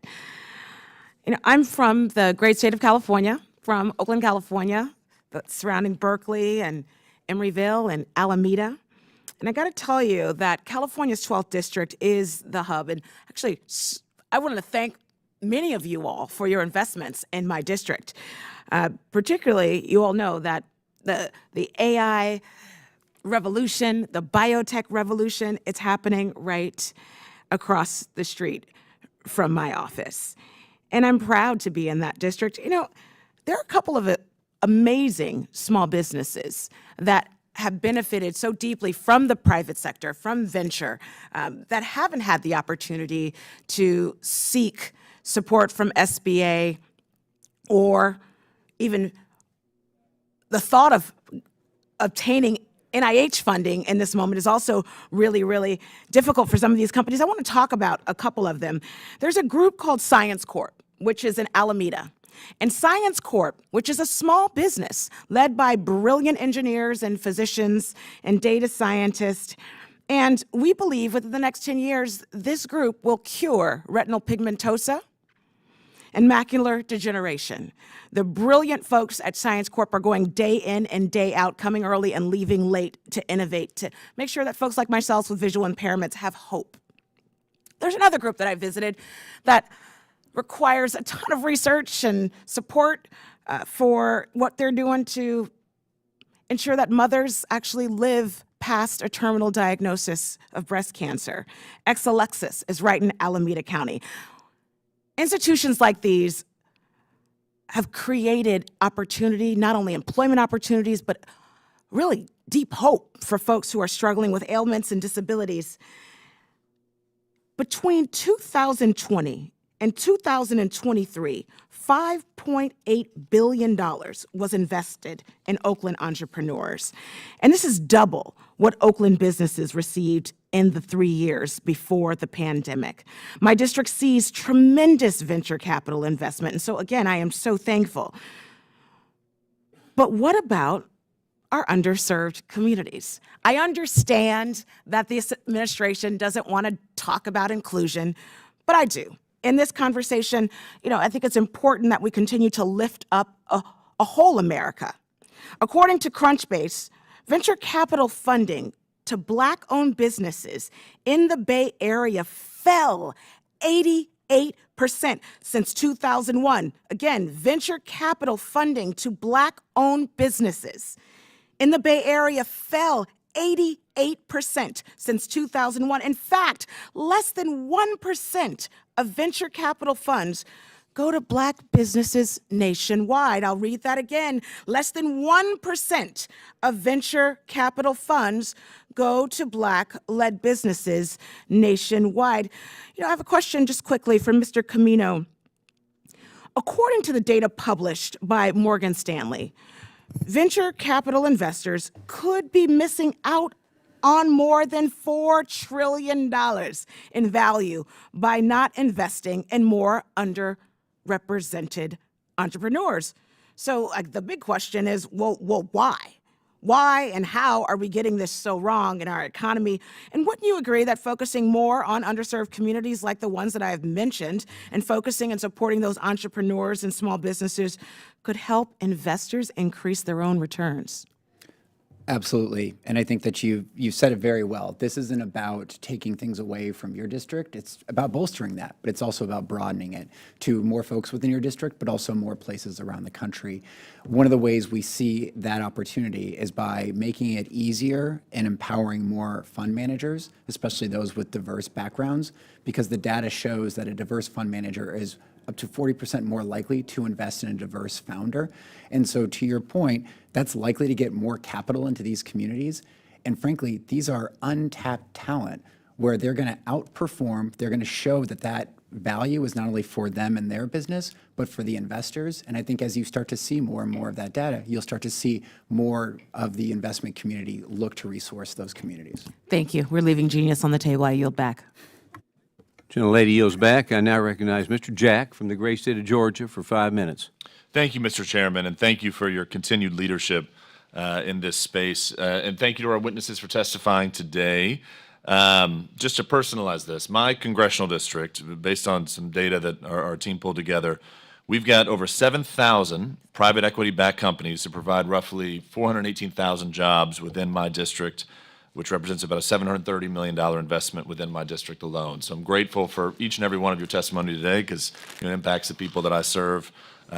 I'm from the great state of California, from Oakland, California, surrounding Berkeley and Emeryville and Alameda. And I got to tell you that California's 12th district is the hub. And actually, I want to thank many of you all for your investments in my district. Particularly, you all know that the AI revolution, the biotech revolution, it's happening right across the street from my office. And I'm proud to be in that district. There are a couple of amazing small businesses that have benefited so deeply from the private sector, from venture, that haven't had the opportunity to seek support from SBA or even the thought of obtaining NIH funding in this moment is also really, really difficult for some of these companies. I want to talk about a couple of them. There's a group called Science Corp, which is in Alameda. And Science Corp, which is a small business led by brilliant engineers and physicians and data scientists. And we believe within the next 10 years, this group will cure retinal pigmentosa and macular degeneration. The brilliant folks at Science Corp are going day in and day out, coming early and leaving late to innovate, to make sure that folks like myself with visual impairments have hope. There's another group that I visited that requires a ton of research and support for what they're doing to ensure that mothers actually live past a terminal diagnosis of breast cancer. Exelexis is right in Alameda County. Institutions like these have created opportunity, not only employment opportunities, but really deep hope for folks who are struggling with ailments and disabilities. Between 2020 in 2023, $5.8 billion was invested in Oakland entrepreneurs. And this is double what Oakland businesses received in the 3 years before the pandemic. My district sees tremendous venture capital investment. And so again, I am so thankful. But what about our underserved communities? I understand that this administration doesn't want to talk about inclusion, but I do. In this conversation, I think it's important that we continue to lift up a whole America. According to Crunchbase, venture capital funding to Black-owned businesses in the Bay Area fell 88% since 2001. Again, venture capital funding to Black-owned businesses in the Bay Area fell 88% since 2001. In fact, less than 1% of venture capital funds go to Black businesses nationwide. I'll read that again. Less than 1% of venture capital funds go to Black-led businesses nationwide. I have a question just quickly for Mr. Cimino. According to the data published by Morgan Stanley, venture capital investors could be missing out on more than $4 trillion in value by not investing in more underrepresented entrepreneurs. So the big question is, well, why? Why and how are we getting this so wrong in our economy? And wouldn't you agree that focusing more on underserved communities like the ones that I have mentioned and focusing and supporting those entrepreneurs and small businesses could help investors increase their own returns? Absolutely. And I think that you said it very well. This isn't about taking things away from your district. It's about bolstering that, but it's also about broadening it to more folks within your district, but also more places around the country. One of the ways we see that opportunity is by making it easier and empowering more fund managers, especially those with diverse backgrounds, because the data shows that a diverse fund manager is up to 40% more likely to invest in a diverse founder. And so to your point, that's likely to get more capital into these communities. And frankly, these are untapped talent where they're going to outperform, they're going to show that that value is not only for them and their business, but for the investors. And I think as you start to see more and more of that data, you'll start to see more of the investment community look to resource those communities. Thank you. We're leaving genius on the table. I yield back. Gentlelady yields back. I now recognize Mr. Jack from the great state of Georgia for 5 minutes. Thank you, Mr. Chairman, and thank you for your continued leadership in this space. And thank you to our witnesses for testifying today. Just to personalize this, my congressional district, based on some data that our team pulled together, we've got over 7,000 private equity-backed companies that provide roughly 418,000 jobs within my district, which represents about a $730 million investment within my district alone. So I'm grateful for each and every one of your testimony today because it impacts the people that I serve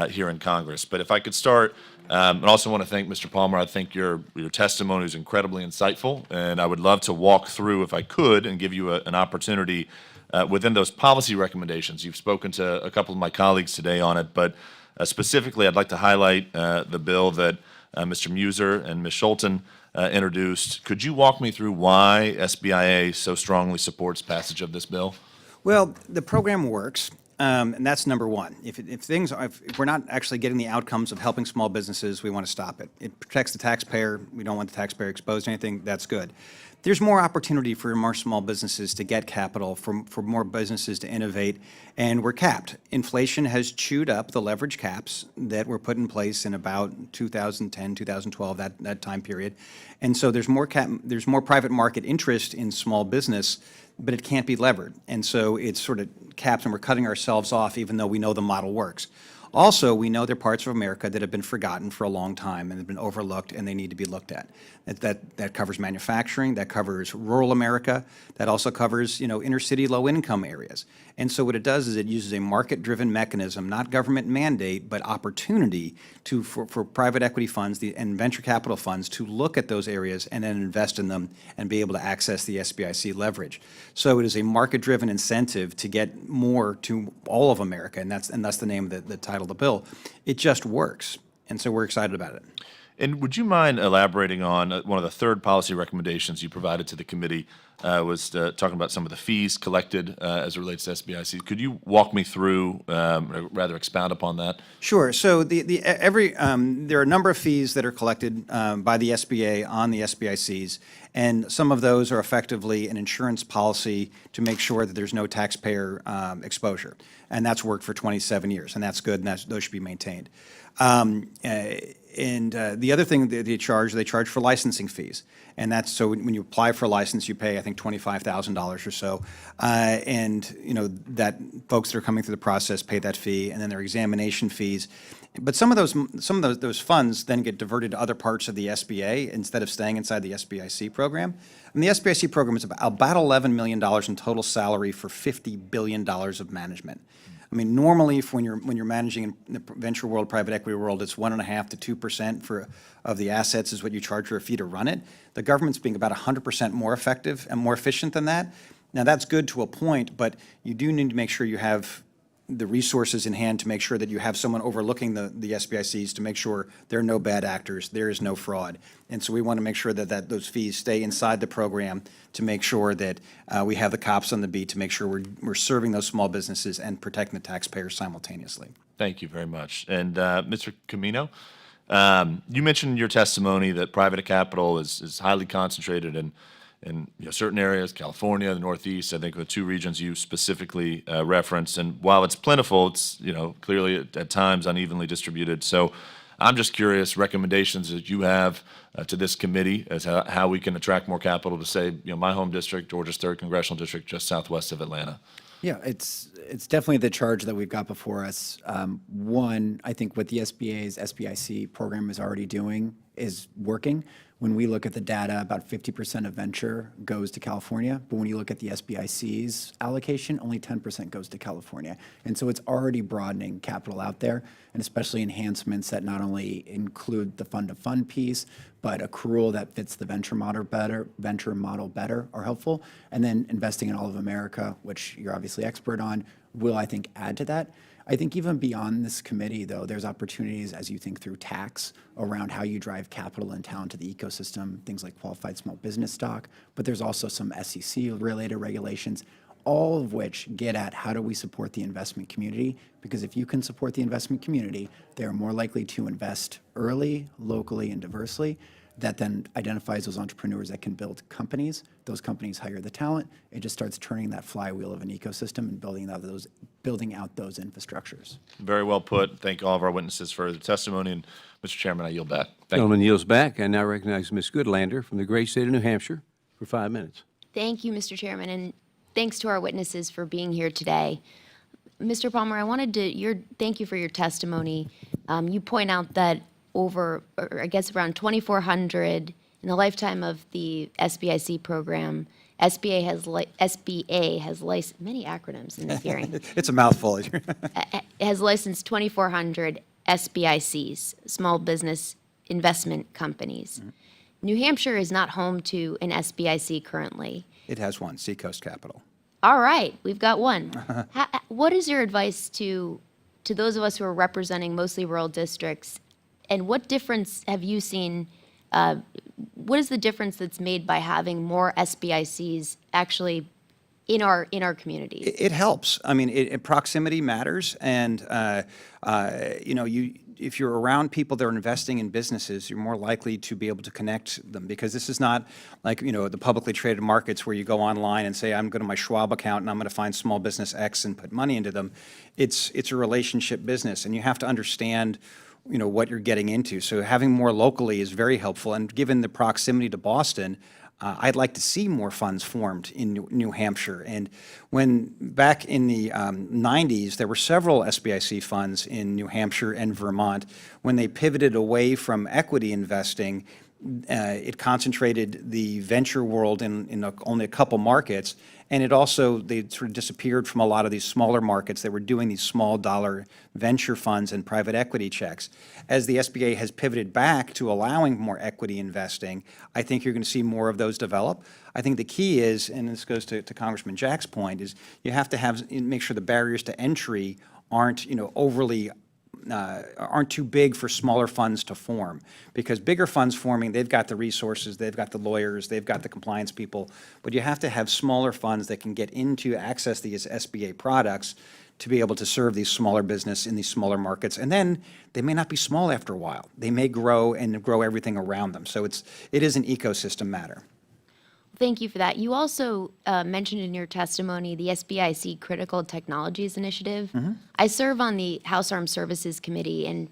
here in Congress. But if I could start, and also want to thank Mr. Palmer. I think your testimony is incredibly insightful, and I would love to walk through, if I could, and give you an opportunity within those policy recommendations. You've spoken to a couple of my colleagues today on it, but specifically I'd like to highlight the bill that Mr. Muser and Ms. Schulten introduced. Could you walk me through why SBIA so strongly supports passage of this bill? Well, the program works, and that's number one. If we're not actually getting the outcomes of helping small businesses, we want to stop it. It protects the taxpayer. We don't want the taxpayer exposed to anything. That's good. There's more opportunity for more small businesses to get capital, for more businesses to innovate, and we're capped. Inflation has chewed up the leverage caps that were put in place in about 2010, 2012, that time period. And so there's more private market interest in small business, but it can't be levered. And so it's sort of capped, and we're cutting ourselves off even though we know the model works. Also, we know there are parts of America that have been forgotten for a long time and have been overlooked, and they need to be looked at. That covers manufacturing, that covers rural America, that also covers, inner city low-income areas. And so what it does is it uses a market-driven mechanism, not government mandate, but opportunity for private equity funds and venture capital funds to look at those areas and then invest in them and be able to access the SBIC leverage. So it is a market-driven incentive to get more to all of America, and that's the name of the title of the bill. It just works, and so we're excited about it. And would you mind elaborating on one of the third policy recommendations you provided to the committee was talking about some of the fees collected as it relates to SBIC. Could you walk me through, rather expound upon that? Sure. So there are a number of fees that are collected by the SBA on the SBICs, and some of those are effectively an insurance policy to make sure that there's no taxpayer exposure. And that's worked for 27 years, and that's good, and those should be maintained. And the other thing that they charge for licensing fees. And that's so when you apply for a license, you pay, I think, $25,000 or so. And, that folks that are coming through the process pay that fee, and then there are examination fees. But some of those funds then get diverted to other parts of the SBA instead of staying inside the SBIC program. And the SBIC program is about $11 million in total salary for $50 billion of management. I mean, normally, when you're managing in the venture world, private equity world, it's 1.5% to 2% of the assets is what you charge for a fee to run it. The government's being about 100% more effective and more efficient than that. Now, that's good to a point, but you do need to make sure you have the resources in hand to make sure that you have someone overlooking the SBICs to make sure there are no bad actors, there is no fraud. And so we want to make sure that those fees stay inside the program to make sure that we have the cops on the beat to make sure we're serving those small businesses and protecting the taxpayers simultaneously. Thank you very much. And Mr. Cimino, you mentioned in your testimony that private capital is highly concentrated in certain areas, California, the Northeast, I think the two regions you specifically referenced. And while it's plentiful, it's clearly at times unevenly distributed. So I'm just curious, recommendations that you have to this committee as how we can attract more capital to, say, my home district, Georgia's 3rd Congressional District, just southwest of Atlanta. Yeah, it's definitely the charge that we've got before us. One, I think what the SBA's SBIC program is already doing is working. When we look at the data, about 50% of venture goes to California, but when you look at the SBIC's allocation, only 10% goes to California. And so it's already broadening capital out there, and especially enhancements that not only include the fund-to-fund piece, but accrual that fits the venture model better are helpful. And then investing in all of America, which you're obviously expert on, will, I think, add to that. I think even beyond this committee, though, there's opportunities as you think through tax around how you drive capital and talent to the ecosystem, things like qualified small business stock, but there's also some SEC-related regulations, all of which get at how do we support the investment community, because if you can support the investment community, they're more likely to invest early, locally, and diversely. That then identifies those entrepreneurs that can build companies. Those companies hire the talent. It just starts turning that flywheel of an ecosystem and building out those infrastructures. Very well put. Thank all of our witnesses for the testimony. And Mr. Chairman, I yield back. Thank you. Gentleman yields back. I now recognize Ms. Goodlander from the great state of New Hampshire for 5 minutes. Thank you, Mr. Chairman, and thanks to our witnesses for being here today. Mr. Palmer, I wanted to thank you for your testimony. You point out that around 2,400 in the lifetime of the SBIC program, SBA has licensed many acronyms in this hearing. It's a mouthful. Has licensed 2,400 SBICs, small business investment companies. Mm-hmm. New Hampshire is not home to an SBIC currently. It has one, Seacoast Capital. All right, we've got one. What is your advice to those of us who are representing mostly rural districts, and what difference have you seen? What is the difference that's made by having more SBICs actually in our communities? It helps. I mean, proximity matters, and if you're around people that are investing in businesses, you're more likely to be able to connect them, because this is not like, the publicly traded markets where you go online and say, I'm going to my Schwab account and I'm going to find small business X and put money into them. It's a relationship business, and you have to understand what you're getting into. So having more locally is very helpful, and given the proximity to Boston, I'd like to see more funds formed in New Hampshire. And when back in the 90s, there were several SBIC funds in New Hampshire and Vermont. When they pivoted away from equity investing, it concentrated the venture world in only a couple markets, and they sort of disappeared from a lot of these smaller markets that were doing these small dollar venture funds and private equity checks. As the SBA has pivoted back to allowing more equity investing, I think you're going to see more of those develop. I think the key is, and this goes to Congressman Jack's point, is you have to make sure the barriers to entry aren't aren't too big for smaller funds to form, because bigger funds forming, they've got the resources, they've got the lawyers, they've got the compliance people, but you have to have smaller funds that can access these SBA products to be able to serve these smaller business in these smaller markets. And then they may not be small after a while. They may grow and grow everything around them. So it is an ecosystem matter. Thank you for that. You also mentioned in your testimony the SBIC Critical Technologies Initiative. Mm-hmm. I serve on the House Armed Services Committee, and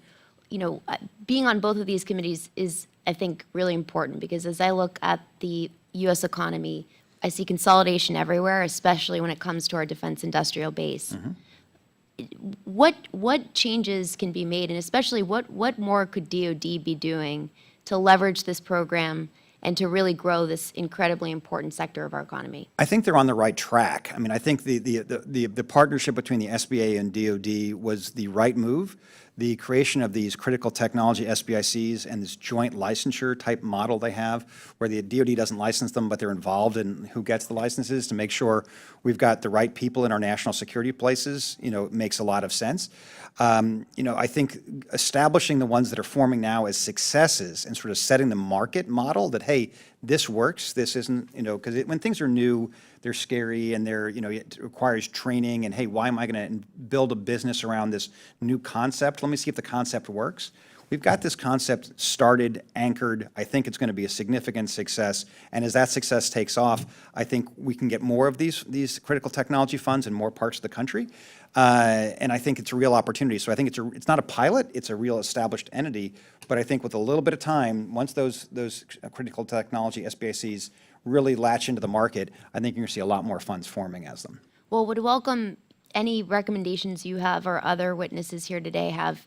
being on both of these committees is, I think, really important, because as I look at the U.S. economy, I see consolidation everywhere, especially when it comes to our defense industrial base. Mm-hmm. What changes can be made, and especially what more could DoD be doing to leverage this program and to really grow this incredibly important sector of our economy? I think they're on the right track. I mean, I think the partnership between the SBA and DoD was the right move. The creation of these critical technology SBICs and this joint licensure type model they have, where the DoD doesn't license them, but they're involved in who gets the licenses to make sure we've got the right people in our national security places, makes a lot of sense. I think establishing the ones that are forming now as successes and sort of setting the market model that, hey, this works. This isn't, because when things are new, they're scary and it requires training and, hey, why am I going to build a business around this new concept? Let me see if the concept works. We've got this concept started, anchored. I think it's going to be a significant success. And as that success takes off, I think we can get more of these critical technology funds in more parts of the country. And I think it's a real opportunity. So I think it's not a pilot, it's a real established entity. But I think with a little bit of time, once those critical technology SBICs really latch into the market, I think you're going to see a lot more funds forming as them. Well, would welcome any recommendations you have or other witnesses here today have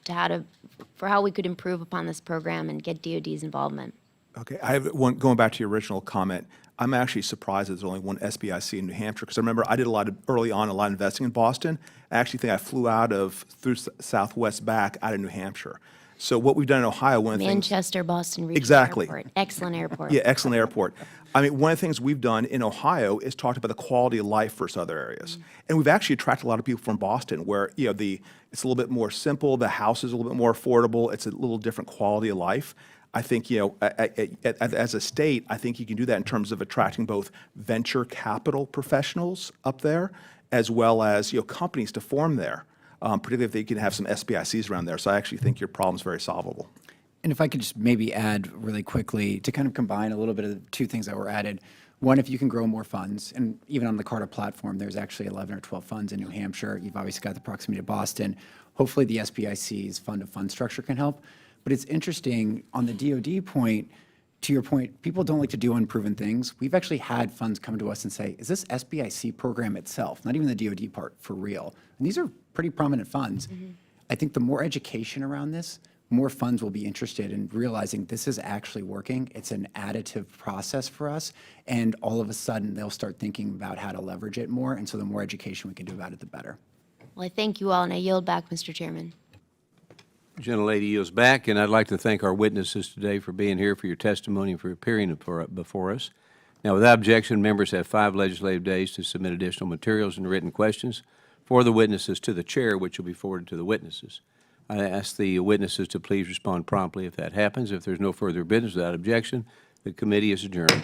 for how we could improve upon this program and get DOD's involvement. Okay, I have one, going back to your original comment, I'm actually surprised there's only one SBIC in New Hampshire, because I remember I did early on a lot of investing in Boston. I actually think I flew through Southwest back out of New Hampshire. So what we've done in Ohio, one of the things. Manchester, Boston Regional Exactly. Airport. Excellent airport. Yeah, excellent airport. I mean, one of the things we've done in Ohio is talked about the quality of life versus other areas. And we've actually attracted a lot of people from Boston where, it's a little bit more simple, the house is a little bit more affordable, it's a little different quality of life. I think, as a state, I think you can do that in terms of attracting both venture capital professionals up there as well as, companies to form there, particularly if they can have some SBICs around there. So I actually think your problem's very solvable. And if I could just maybe add really quickly to kind of combine a little bit of the two things that were added. One, if you can grow more funds, and even on the Carta platform, there's actually 11 or 12 funds in New Hampshire. You've obviously got the proximity to Boston. Hopefully the SBIC's fund-to-fund structure can help. But it's interesting, on the DOD point, to your point, people don't like to do unproven things. We've actually had funds come to us and say, is this SBIC program itself, not even the DOD part, for real? And these are pretty prominent funds. I think the more education around this, more funds will be interested in realizing this is actually working. It's an additive process for us. And all of a sudden, they'll start thinking about how to leverage it more. And so the more education we can do about it, the better. Well, I thank you all, and I yield back, Mr. Chairman. Gentlelady yields back, and I'd like to thank our witnesses today for being here, for your testimony, and for appearing before us. Now, without objection, members have 5 legislative days to submit additional materials and written questions for the witnesses to the chair, which will be forwarded to the witnesses. I ask the witnesses to please respond promptly if that happens. If there's no further business without objection, the committee is adjourned.